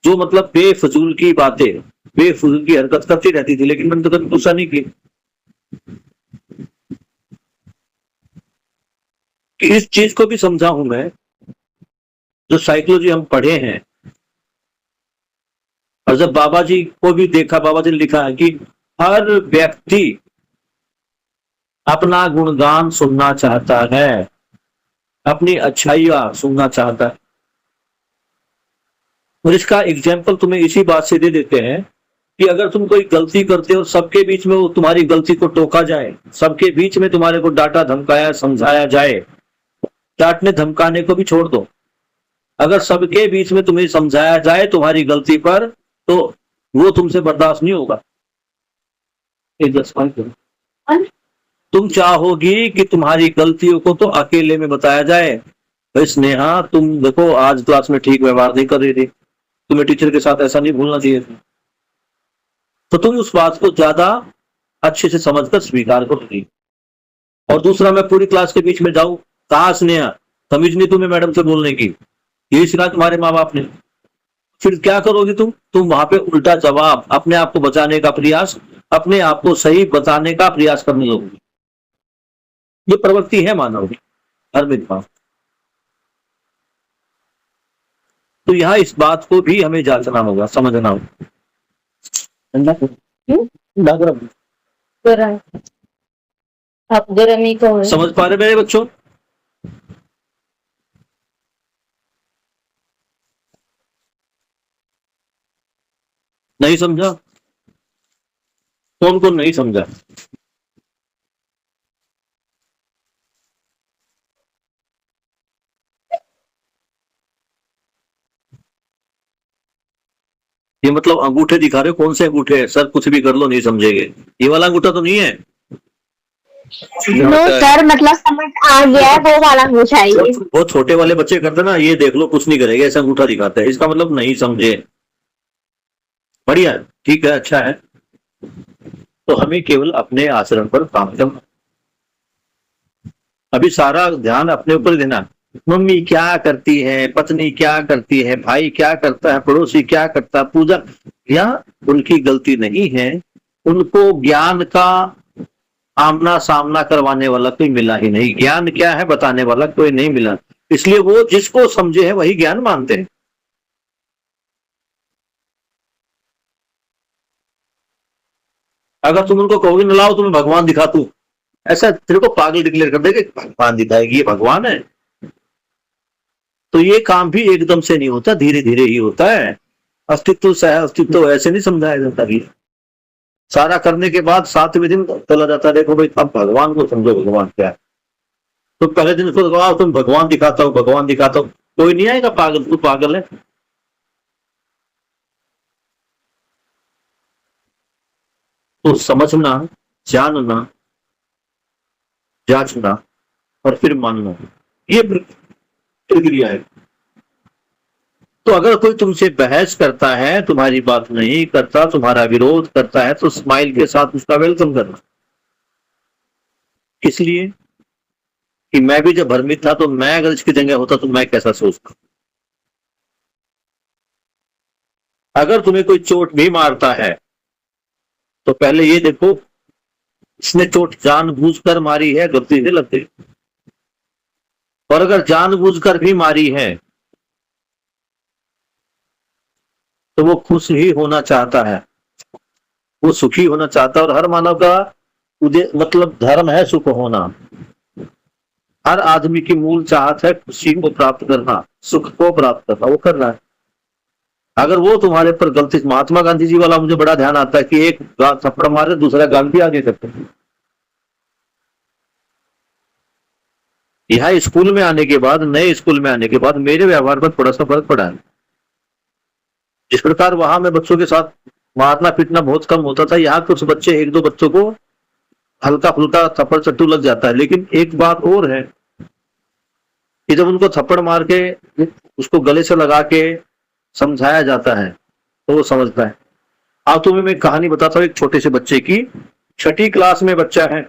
जो मतलब बेफजूल की बातें, बेफजूल की हरकत करती रहती थी, लेकिन मैंने तो कभी गुस्सा नहीं की। कि इस चीज को भी समझा हूं मैं, जो साइकोलॉजी हम पढ़े हैं, और जब बाबा जी को भी देखा, बाबा जी ने लिखा है कि हर व्यक्ति अपना गुणगान सुनना चाहता है, अपनी अच्छाइयां सुनना चाहता है। और इसका एग्जाम्पल तुम्हें इसी बात से दे देते हैं कि अगर तुम कोई गलती करते हो, सबके बीच में वो तुम्हारी गलती को टोका जाए, सबके बीच में तुम्हारे को डांटा धमकाया समझाया जाए, डांटने धमकाने को भी छोड़ दो, अगर सबके बीच में तुम्हें समझाया जाए तुम्हारी गलती पर, तो वो तुमसे बर्दाश्त नहीं होगा। तुम चाहोगी कि तुम्हारी गलतियों को तो अकेले में बताया जाए। भाई स्नेहा, तुम देखो आज क्लास में ठीक व्यवहार नहीं कर रही थी, तुम्हें टीचर के साथ ऐसा नहीं भूलना चाहिए था, तो तुम उस बात को ज्यादा अच्छे से समझकर स्वीकार करोगी। और दूसरा, मैं पूरी क्लास के बीच में जाऊं, कहा स्नेहा तमीज नहीं तुम्हें मैडम से बोलने की, यही सिखा तुम्हारे माँ बाप ने, फिर क्या करोगी तुम वहां पे उल्टा जवाब, अपने आप को बचाने का प्रयास, अपने आप को सही बताने का प्रयास करने लगोगी। ये प्रवृत्ति है मानव की, हर विद्वान। तो यहाँ इस बात को भी हमें जांचना होगा, समझना होगा। समझ पा रहे मेरे बच्चों? नहीं समझा? कौन कौन नहीं समझा? ये मतलब अंगूठे दिखा रहे हो? कौन से अंगूठे है? सर कुछ भी कर लो नहीं समझेंगे, ये वाला अंगूठा तो नहीं है। नो सर, मतलब समझ आ गया है, वो वाला अंगूठा है ये। वो छोटे वाले बच्चे करते ना, ये देख लो कुछ नहीं करेगा, ऐसा अंगूठा दिखाता है, इसका मतलब नहीं समझे। बढ़िया, ठीक है, अच्छा है। तो हमें केवल अपने आचरण पर काम करना, अभी सारा ध्यान अपने ऊपर देना। मम्मी क्या करती है, पत्नी क्या करती है, भाई क्या करता है, पड़ोसी क्या करता है, पूजा, या उनकी गलती नहीं है, उनको ज्ञान का आमना सामना करवाने वाला कोई मिला ही नहीं। ज्ञान क्या है बताने वाला कोई नहीं मिला, इसलिए वो जिसको समझे है वही ज्ञान मानते हैं। अगर तुम उनको कहोगे न लाओ तुम्हें भगवान दिखा, तू ऐसा तेरे को पागल डिक्लेयर कर देगा, भगवान दिखाएगी, ये भगवान है। तो ये काम भी एकदम से नहीं होता, धीरे धीरे ही होता है। अस्तित्व सह अस्तित्व ऐसे नहीं समझाया जाता भी, सारा करने के बाद 7वें दिन चला जाता है, देखो भाई अब भगवान को समझो, भगवान क्या है। तो पहले दिन खुद कहो तुम भगवान दिखाता हो, भगवान दिखाता हो, कोई नहीं आएगा, पागल तू पागल है। तो समझना, जानना, जांचना और फिर मानना, ये प्रक्रिया है। तो अगर कोई तुमसे बहस करता है, तुम्हारी बात नहीं करता, तुम्हारा विरोध करता है, तो स्माइल के साथ उसका वेलकम करना। इसलिए कि मैं भी जब भ्रमित था, तो मैं अगर इसकी जगह होता तो मैं कैसा सोचता। अगर तुम्हें कोई चोट भी मारता है तो पहले ये देखो इसने चोट जानबूझकर मारी है, गलती से लग गई। और अगर जानबूझकर भी मारी है तो वो खुश ही होना चाहता है, वो सुखी होना चाहता है। और हर मानव का मतलब धर्म है सुख होना। हर आदमी की मूल चाहत है खुशी को प्राप्त करना, सुख को प्राप्त करना, वो कर रहा है। अगर वो तुम्हारे पर गलती, महात्मा गांधी जी वाला मुझे बड़ा ध्यान आता है कि एक थप्पड़ मारे दूसरा गांधी आगे करते हैं। यहाँ स्कूल में आने के बाद, नए स्कूल में आने के बाद मेरे व्यवहार पर थोड़ा सा फर्क पड़ा है। जिस प्रकार वहां में बच्चों के साथ मारना पीटना बहुत कम होता था, यहाँ कुछ बच्चे, एक दो बच्चों को हल्का फुल्का थप्पड़ चट्टू लग जाता है। लेकिन एक बात और है कि जब उनको थप्पड़ मार के उसको गले से लगा के समझाया जाता है तो वो समझता है। अब तुम्हें मैं कहानी बताता हूँ एक छोटे से बच्चे की। 6ठी क्लास में बच्चा है,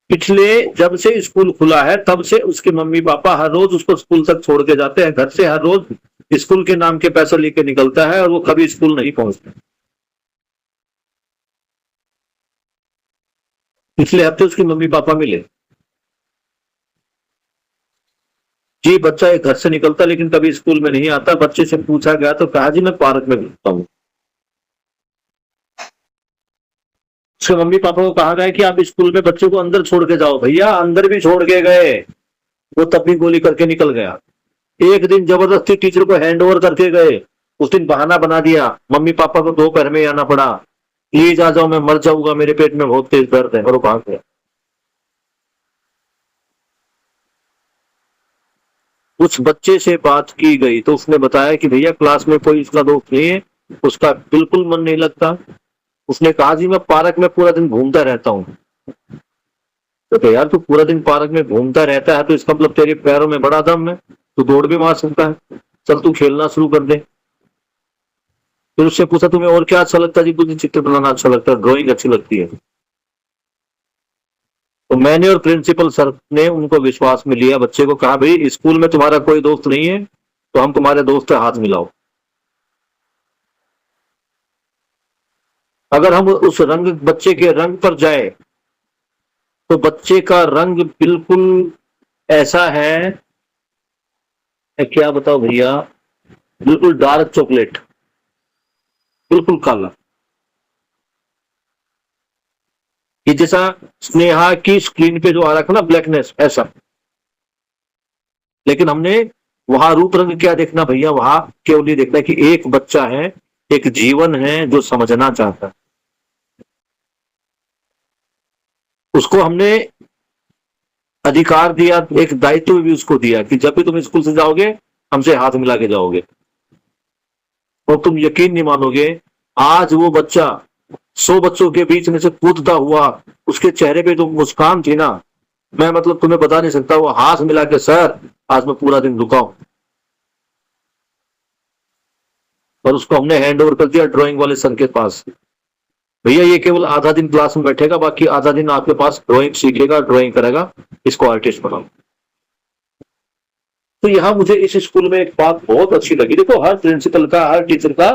पिछले जब से स्कूल खुला है तब से उसके मम्मी पापा हर रोज उसको स्कूल तक छोड़ के जाते हैं। घर से हर रोज स्कूल के नाम के पैसे लेके निकलता है और वो कभी स्कूल नहीं पहुंचता। पिछले हफ्ते उसके मम्मी पापा मिले, जी बच्चा एक घर से निकलता लेकिन कभी स्कूल में नहीं आता। बच्चे से पूछा गया तो कहा जी मैं पार्क में घूमता हूँ। उसके मम्मी पापा को कहा गया कि आप स्कूल में बच्चे को अंदर छोड़ के जाओ। भैया अंदर भी छोड़ के गए, वो तब भी गोली करके निकल गया। एक दिन जबरदस्ती टीचर को हैंड ओवर करके गए, उस दिन बहाना बना दिया, मम्मी पापा को दोपहर में आना पड़ा, प्लीज आ जाओ मैं मर जाऊंगा, मेरे पेट में बहुत तेज दर्द है, और वो भाग गया। उस बच्चे से बात की गई तो उसने बताया कि भैया क्लास में कोई इसका दोस्त नहीं है, उसका बिल्कुल मन नहीं लगता। उसने कहा जी मैं पार्क में पूरा दिन घूमता रहता हूँ। तो यार तू पूरा दिन पार्क में घूमता रहता है तो इसका मतलब तेरे पैरों में बड़ा दम है, तू दौड़ भी मार सकता है, चल तू खेलना शुरू कर दे। फिर उससे पूछा तुम्हें और क्या अच्छा लगता है? जी मुझे चित्र बनाना अच्छा लगता है, ड्राइंग अच्छी लगती है। तो मैंने और प्रिंसिपल सर ने उनको विश्वास में लिया, बच्चे को कहा भाई स्कूल में तुम्हारा कोई दोस्त नहीं है तो हम तुम्हारे दोस्त से हाथ मिलाओ। अगर हम उस रंग, बच्चे के रंग पर जाए तो बच्चे का रंग बिल्कुल ऐसा है, मैं क्या बताऊं भैया, बिल्कुल डार्क चॉकलेट, बिल्कुल काला। ये जैसा स्नेहा की स्क्रीन पे जो आ रहा था ना ब्लैकनेस, ऐसा। लेकिन हमने वहां रूप रंग क्या देखना भैया, वहां केवल ये देखना कि एक बच्चा है, एक जीवन है जो समझना चाहता है। उसको हमने अधिकार दिया, एक दायित्व भी उसको दिया कि जब भी तुम स्कूल से जाओगे हमसे हाथ मिला के जाओगे। और तुम यकीन नहीं मानोगे, आज वो बच्चा 100 बच्चों के बीच में से कूदता हुआ, उसके चेहरे पे जो मुस्कान थी ना, मैं मतलब तुम्हें बता नहीं सकता। वो हाथ मिला के सर आज मैं पूरा दिन रुका हूं। और उसको हमने हैंड ओवर कर दिया ड्राइंग वाले सर के पास। भैया ये केवल आधा दिन क्लास में बैठेगा, बाकी आधा दिन आपके पास ड्राइंग सीखेगा, ड्राइंग करेगा, इसको आर्टिस्ट बनाओ। तो यहाँ मुझे इस स्कूल में एक बात बहुत अच्छी लगी। देखो हर प्रिंसिपल का, हर टीचर का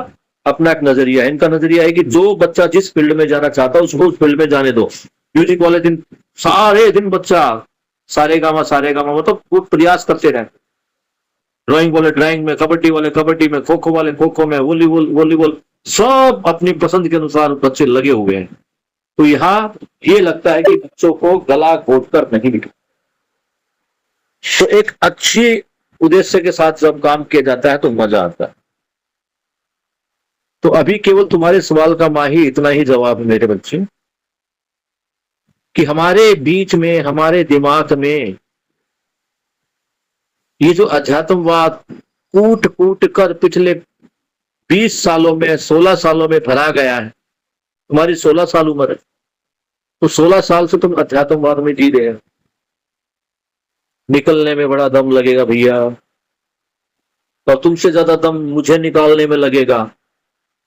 अपना एक नजरिया है। इनका नजरिया है कि जो बच्चा जिस फील्ड में जाना चाहता है उसको उस फील्ड में जाने दो। म्यूजिक वाले दिन सारे दिन बच्चा सारे गामा मतलब वो प्रयास करते रहे। ड्राइंग वाले ड्राइंग में, कबड्डी वाले कबड्डी में, खो खो वाले खो खो में, वॉलीबॉल, सब अपनी पसंद के अनुसार बच्चे लगे हुए हैं। तो यहाँ ये लगता है कि बच्चों को गला घोट कर नहीं बिका। तो एक अच्छी उद्देश्य के साथ जब काम किया जाता है तो मजा आता है। तो अभी केवल तुम्हारे सवाल का माही इतना ही जवाब है मेरे बच्चे, कि हमारे बीच में, हमारे दिमाग में ये जो अध्यात्मवाद कूट कूट कर पिछले 20 सालों में, 16 सालों में भरा गया है। तुम्हारी 16 साल उम्र है, तो 16 साल से तुम अध्यात्मवाद में जी रहे हो। निकलने में बड़ा दम लगेगा भैया, और तुमसे ज्यादा दम मुझे निकालने में लगेगा,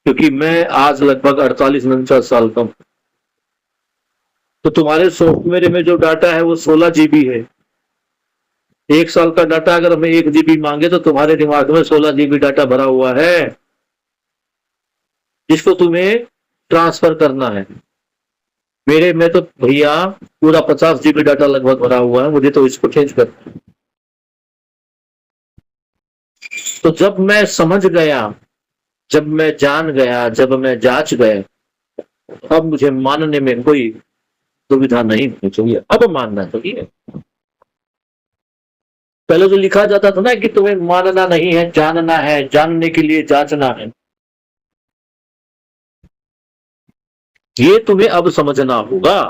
क्योंकि मैं आज लगभग 48-49 साल का हूं। तो तुम्हारे सॉफ्टवेयर में जो डाटा है वो 16 GB है। 1 साल का डाटा अगर हमें 1 GB मांगे तो तुम्हारे दिमाग में 16 GB डाटा भरा हुआ है, जिसको तुम्हें ट्रांसफर करना है। मेरे में तो भैया पूरा 50 GB डाटा लगभग भरा हुआ है, मुझे तो इसको चेंज करना है। तो जब मैं समझ गया, जब मैं जान गया, जब मैं जांच गया, अब मुझे मानने में कोई दुविधा नहीं होनी चाहिए। अब मानना चाहिए। पहले तो लिखा जाता था ना कि तुम्हें मानना नहीं है, जानना है, जानने के लिए जांचना है। ये तुम्हें अब समझना होगा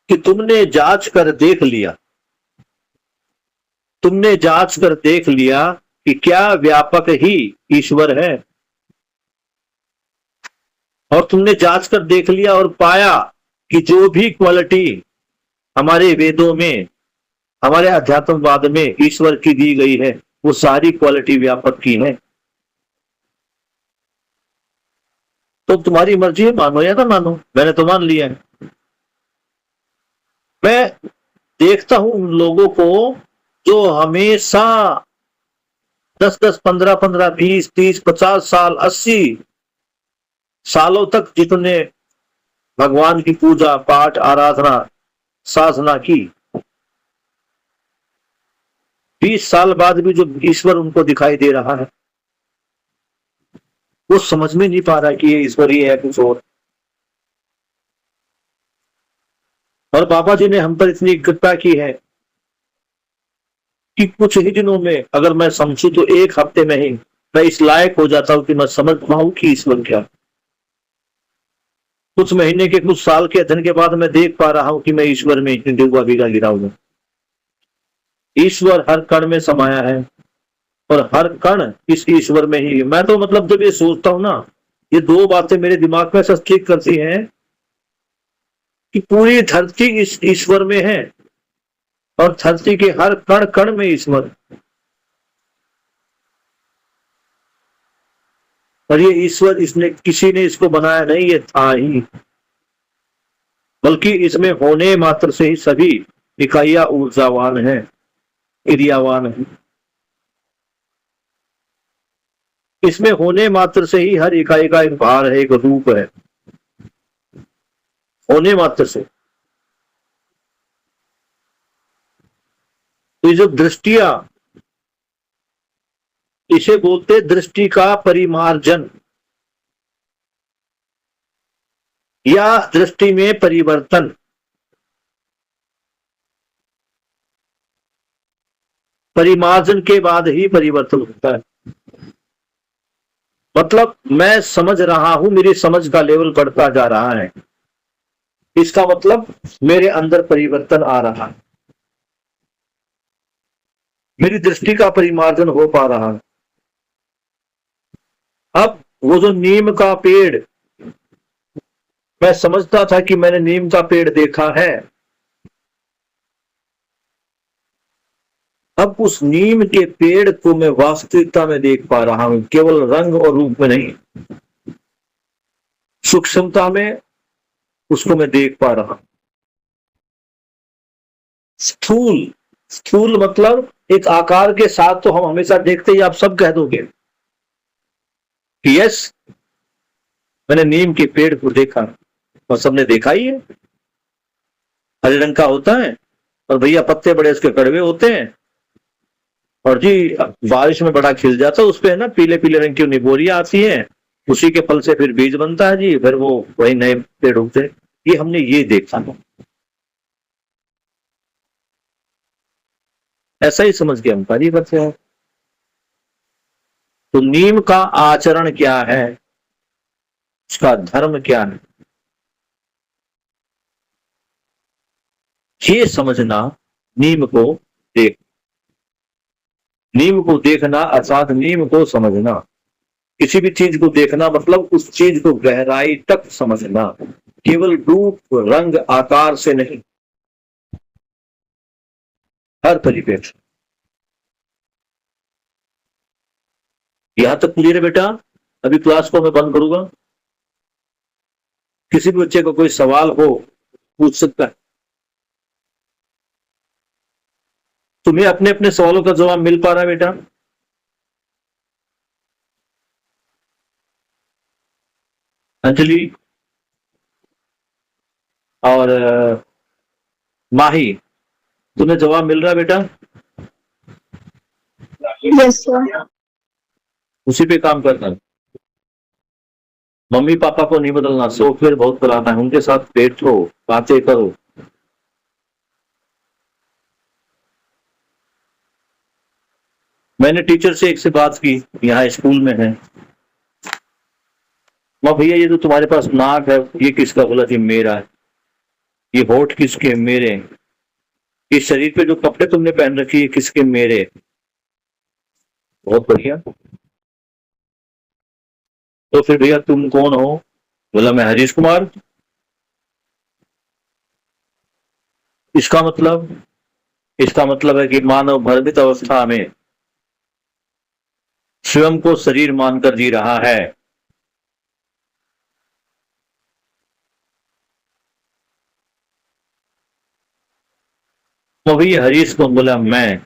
कि तुमने जांच कर देख लिया, तुमने जांच कर देख लिया कि क्या व्यापक ही ईश्वर है, और तुमने जांच कर देख लिया और पाया कि जो भी क्वालिटी हमारे वेदों में, हमारे अध्यात्मवाद में ईश्वर की दी गई है, वो सारी क्वालिटी व्यापक की है। तो तुम्हारी मर्जी है, मानो या ना मानो, मैंने तो मान लिया है। मैं देखता हूं उन लोगों को जो हमेशा 10-10, 15-15, 20, 30, 50 साल, 80 सालों तक जितने भगवान की पूजा पाठ आराधना साधना की, 20 साल बाद भी जो ईश्वर उनको दिखाई दे रहा है, वो समझ में नहीं पा रहा कि ये ईश्वर ही है कुछ और बाबा जी ने हम पर इतनी कृपा की है कि कुछ ही दिनों में, अगर मैं समझू तो 1 हफ्ते में ही मैं इस लायक हो जाता हूं कि मैं समझ पाऊं कि ईश्वर क्या। कुछ महीने के, कुछ साल के अध्ययन के बाद मैं देख पा रहा हूं कि मैं ईश्वर में इतनी डूबा भीगा गिरा हूं। ईश्वर हर कण में समाया है और हर कण इस ईश्वर में ही। मैं तो मतलब जब ये सोचता हूं ना, ये 2 बातें मेरे दिमाग में सब ठीक करती हैं कि पूरी धरती इस ईश्वर में है और धरती के हर कण कण में ईश्वर। और ये ईश्वर, इसने किसी ने इसको बनाया नहीं, ये था ही, बल्कि इसमें होने मात्र से ही सभी इकाइयां ऊर्जावान है, क्रियावान है। इसमें होने मात्र से ही हर इकाई का एक भार है, एक रूप है, होने मात्र से। तो ये जो दृष्टियां, इसे बोलते दृष्टि का परिमार्जन या दृष्टि में परिवर्तन। परिमार्जन के बाद ही परिवर्तन होता है। मतलब मैं समझ रहा हूं, मेरी समझ का लेवल बढ़ता जा रहा है, इसका मतलब मेरे अंदर परिवर्तन आ रहा है, मेरी दृष्टि का परिमार्जन हो पा रहा है। अब वो जो नीम का पेड़, मैं समझता था कि मैंने नीम का पेड़ देखा है, अब उस नीम के पेड़ को मैं वास्तविकता में देख पा रहा हूं, केवल रंग और रूप में नहीं, सूक्ष्मता में उसको मैं देख पा रहा हूं। स्थूल, स्थूल मतलब एक आकार के साथ तो हम हमेशा देखते ही, आप सब कह दोगे कि यस मैंने नीम के पेड़ को देखा, और सबने देखा ही है, हरे रंग का होता है और भैया पत्ते बड़े उसके कड़वे होते हैं, और जी बारिश में बड़ा खिल जाता है, उस पे है ना पीले पीले रंग की निबोरियां आती हैं, उसी के फल से फिर बीज बनता है जी, फिर वो वही नए पेड़ उगते हैं। ये हमने ये देखा, ऐसा ही समझ के हम कार्य करते हैं। तो नीम का आचरण क्या है, उसका धर्म क्या है, ये समझना, नीम को देख, नीम को देखना अर्थात नीम को समझना। किसी भी चीज को देखना मतलब उस चीज को गहराई तक समझना, केवल रूप रंग आकार से नहीं, हर परिप्रेक्ष्य। यहां तक क्लियर है बेटा? अभी क्लास को मैं बंद करूंगा, किसी भी बच्चे को कोई सवाल हो पूछ सकता है। तुम्हें अपने अपने सवालों का जवाब मिल पा रहा है बेटा? अंजलि और माही, तुम्हें जवाब मिल रहा है बेटा? Yes sir. उसी पे काम करना, मम्मी पापा को नहीं बदलना, सॉफ्टवेयर बहुत पुराना है, उनके साथ बैठो, बातें करो। मैंने टीचर से एक से बात की, यहाँ स्कूल में है, माँ भैया ये जो तुम्हारे पास नाक है ये किसका? बोला जी मेरा है। ये होठ किसके? मेरे। ये शरीर पे जो कपड़े तुमने पहन रखी है किसके? मेरे। बहुत बढ़िया। तो फिर भैया तुम कौन हो? बोला मैं हरीश कुमार। इसका मतलब है कि मानव भ्रमित अवस्था में स्वयं को शरीर मानकर जी रहा है। तो भैया हरीश कौन? बोला मैं।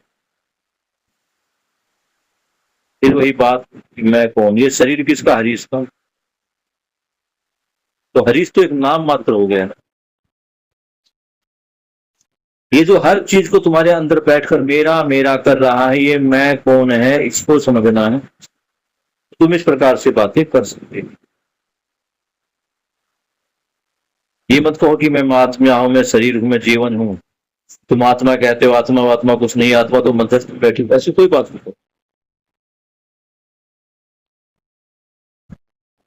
फिर वही बात, मैं कौन? ये शरीर किसका? हरीश का। तो हरीश तो एक नाम मात्र हो गया। ये जो हर चीज को तुम्हारे अंदर बैठकर मेरा मेरा कर रहा है, ये मैं कौन है, इसको समझना है। तुम इस प्रकार से बातें कर सकते हो। ये मत कहो कि मैं आत्मा हूं, मैं शरीर हूं, मैं जीवन हूं। तुम आत्मा कहते हो, आत्मा कुछ नहीं, आत्मा तो मध्यस्थ में बैठी, ऐसी कोई बात नहीं।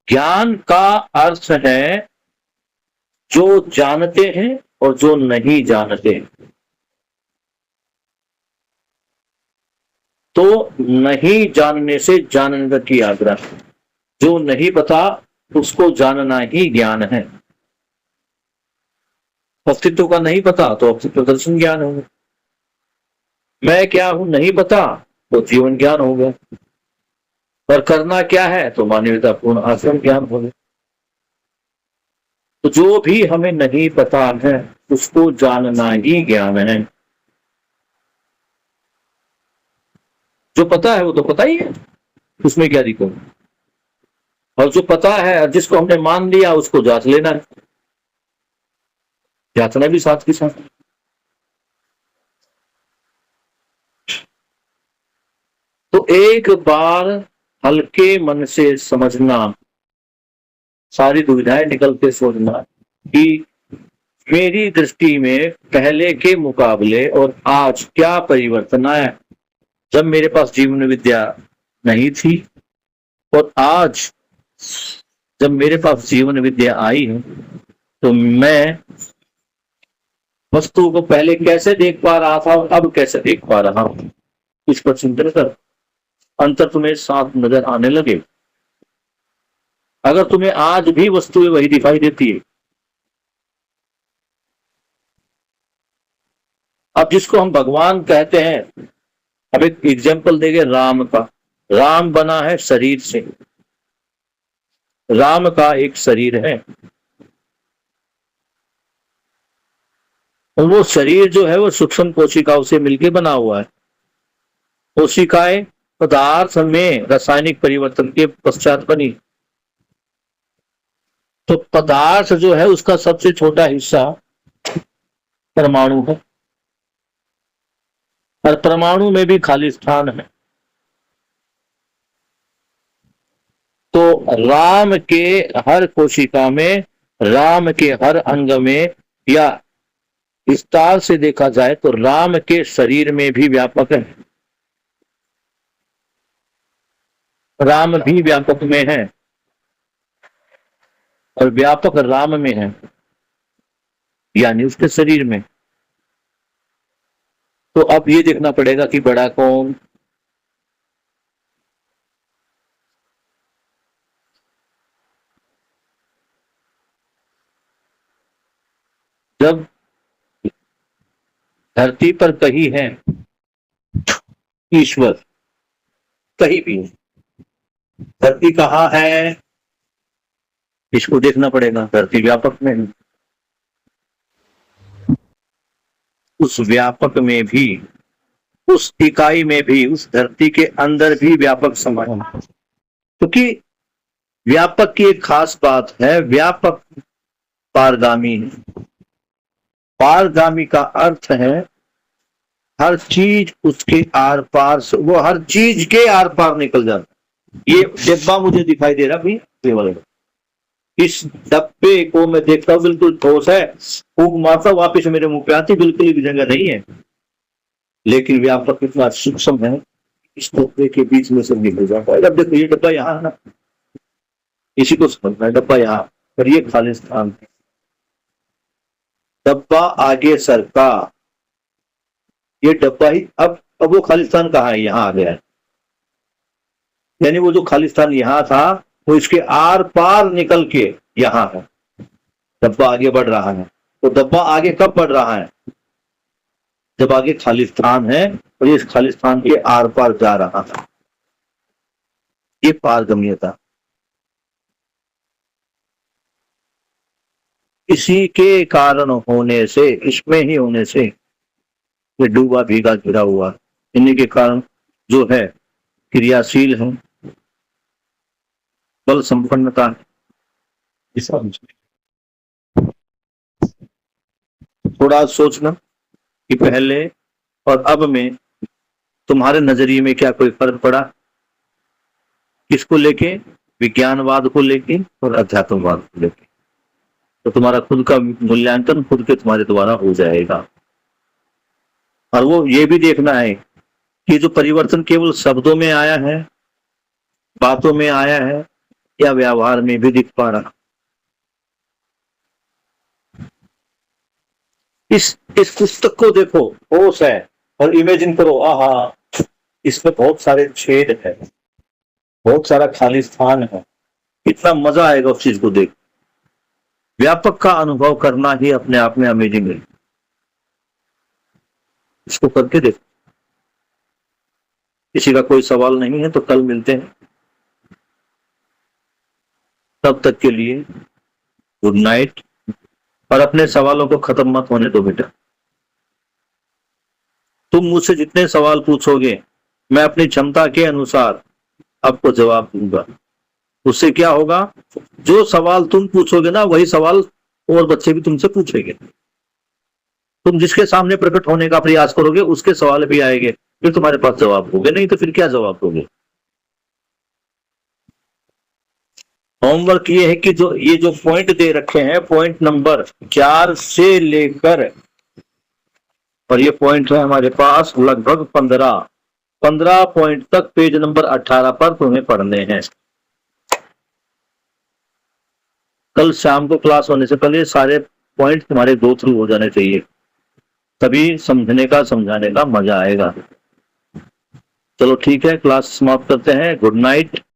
ज्ञान का अर्थ है जो जानते हैं और जो नहीं जानते। तो नहीं जानने से जानने की आग्रह। जो नहीं पता उसको जानना ही ज्ञान है। अस्तित्व का नहीं पता तो अस्तित्व दर्शन ज्ञान होगा। मैं क्या हूं नहीं पता तो जीवन ज्ञान हो गया। और करना क्या है तो मानवता पूर्ण आश्रम ज्ञान हो गया। तो जो भी हमें नहीं पता है उसको जानना ही ज्ञान है। जो पता है वो तो पता ही है, उसमें क्या दिक्कत? और जो पता है जिसको हमने मान लिया उसको जांच लेना है, जांचना भी साथ के साथ। तो एक बार हल्के मन से समझना, सारी दुविधाएं निकलते सोचना कि मेरी दृष्टि में पहले के मुकाबले और आज क्या परिवर्तन आया। जब मेरे पास जीवन विद्या नहीं थी और आज जब मेरे पास जीवन विद्या आई है तो मैं वस्तु को पहले कैसे देख पा रहा था और अब कैसे देख पा रहा हूं। इस पर चिंतन कर, अंतर तुम्हें साफ नजर आने लगे। अगर तुम्हें आज भी वस्तुएं वही दिखाई देती है, अब जिसको हम भगवान कहते हैं, अब एक एग्जाम्पल देंगे राम का। राम बना है शरीर से, राम का एक शरीर है और वो शरीर जो है वो सूक्ष्म कोशिकाओं से मिलकर बना हुआ है। कोशिकाएं पदार्थ में रासायनिक परिवर्तन के पश्चात बनी। तो पदार्थ जो है उसका सबसे छोटा हिस्सा परमाणु है और परमाणु में भी खाली स्थान है। तो राम के हर कोशिका में, राम के हर अंग में, या विस्तार से देखा जाए तो राम के शरीर में भी व्यापक है। राम भी व्यापक में है और व्यापक राम में है, यानी उसके शरीर में। तो अब ये देखना पड़ेगा कि बड़ा कौन। जब धरती पर कहीं है ईश्वर, कहीं भी है, धरती कहाँ है इसको देखना पड़ेगा। धरती व्यापक में है, उस व्यापक में भी, उस इकाई में भी, उस धरती के अंदर भी व्यापक समाया। क्योंकि व्यापक की एक खास बात है, व्यापक पारगामी है। पारगामी का अर्थ है हर चीज उसके आर पार से, वो हर चीज के आर पार निकल जाता। ये डिब्बा मुझे दिखाई दे रहा भाई, इस डब्बे को मैं देखता हूँ बिल्कुल ठोस है, फूंक मारता वापिस मेरे मुंह पे आती, बिल्कुल भी जगह नहीं है। लेकिन व्यापक इतना सूक्ष्म है, इस डब्बे के बीच में से निकल जाता है। अब देखो ये डब्बा यहाँ है ना, इसी को समझना है, डब्बा यहाँ पर ये खालिस्तान, डब्बा आगे सरका, ये डब्बा ही अब वो खालिस्तान कहाँ है, यहाँ आ गया है। यानी वो जो खालिस्तान यहाँ था वो इसके आर पार निकल के यहाँ है, डब्बा आगे बढ़ रहा है। तो डब्बा आगे कब बढ़ रहा है, जब आगे खालिस्तान है और ये इस खालिस्तान के आर पार जा रहा था, ये पारगम्यता। इसी के कारण होने से, इसमें ही होने से ये डूबा भीगा घिरा हुआ, इन्हीं के कारण जो है क्रियाशील है, बल संपन्नता है। थोड़ा सोचना कि पहले और अब में तुम्हारे नजरिए में क्या कोई फर्क पड़ा, किसको लेके, विज्ञानवाद को लेके और अध्यात्मवाद को लेके। तो तुम्हारा खुद का मूल्यांकन खुद के तुम्हारे द्वारा हो जाएगा। और वो ये भी देखना है कि जो परिवर्तन केवल शब्दों में आया है, बातों में आया है, या व्यवहार में भी दिख पा रहा। इस पुस्तक को देखो, होश है, और इमेजिन करो, आहा इसमें बहुत सारे छेद है, बहुत सारा खालिस्तान है, कितना मजा आएगा उस चीज को देख। व्यापक का अनुभव करना ही अपने आप में अमेजिंग है। इसको करके देखो। किसी का कोई सवाल नहीं है तो कल मिलते हैं, तब तक के लिए गुड नाइट। और अपने सवालों को खत्म मत होने दो बेटा। तुम मुझसे जितने सवाल पूछोगे मैं अपनी क्षमता के अनुसार आपको जवाब दूंगा। उससे क्या होगा, जो सवाल तुम पूछोगे ना वही सवाल और बच्चे भी तुमसे पूछेंगे। तुम जिसके सामने प्रकट होने का प्रयास करोगे उसके सवाल भी आएंगे, फिर तुम्हारे पास जवाब होंगे, नहीं तो फिर क्या जवाब दोगे। होमवर्क ये है कि जो ये जो पॉइंट दे रखे हैं, पॉइंट नंबर 4 से लेकर, और ये पॉइंट है हमारे पास लगभग 15 पॉइंट तक पेज नंबर 18 पर तुम्हें पढ़ने हैं। कल शाम को क्लास होने से पहले सारे पॉइंट तुम्हारे गो थ्रू हो जाने चाहिए, तभी समझने का समझाने का मजा आएगा। चलो ठीक है, क्लास समाप्त करते हैं। Good night.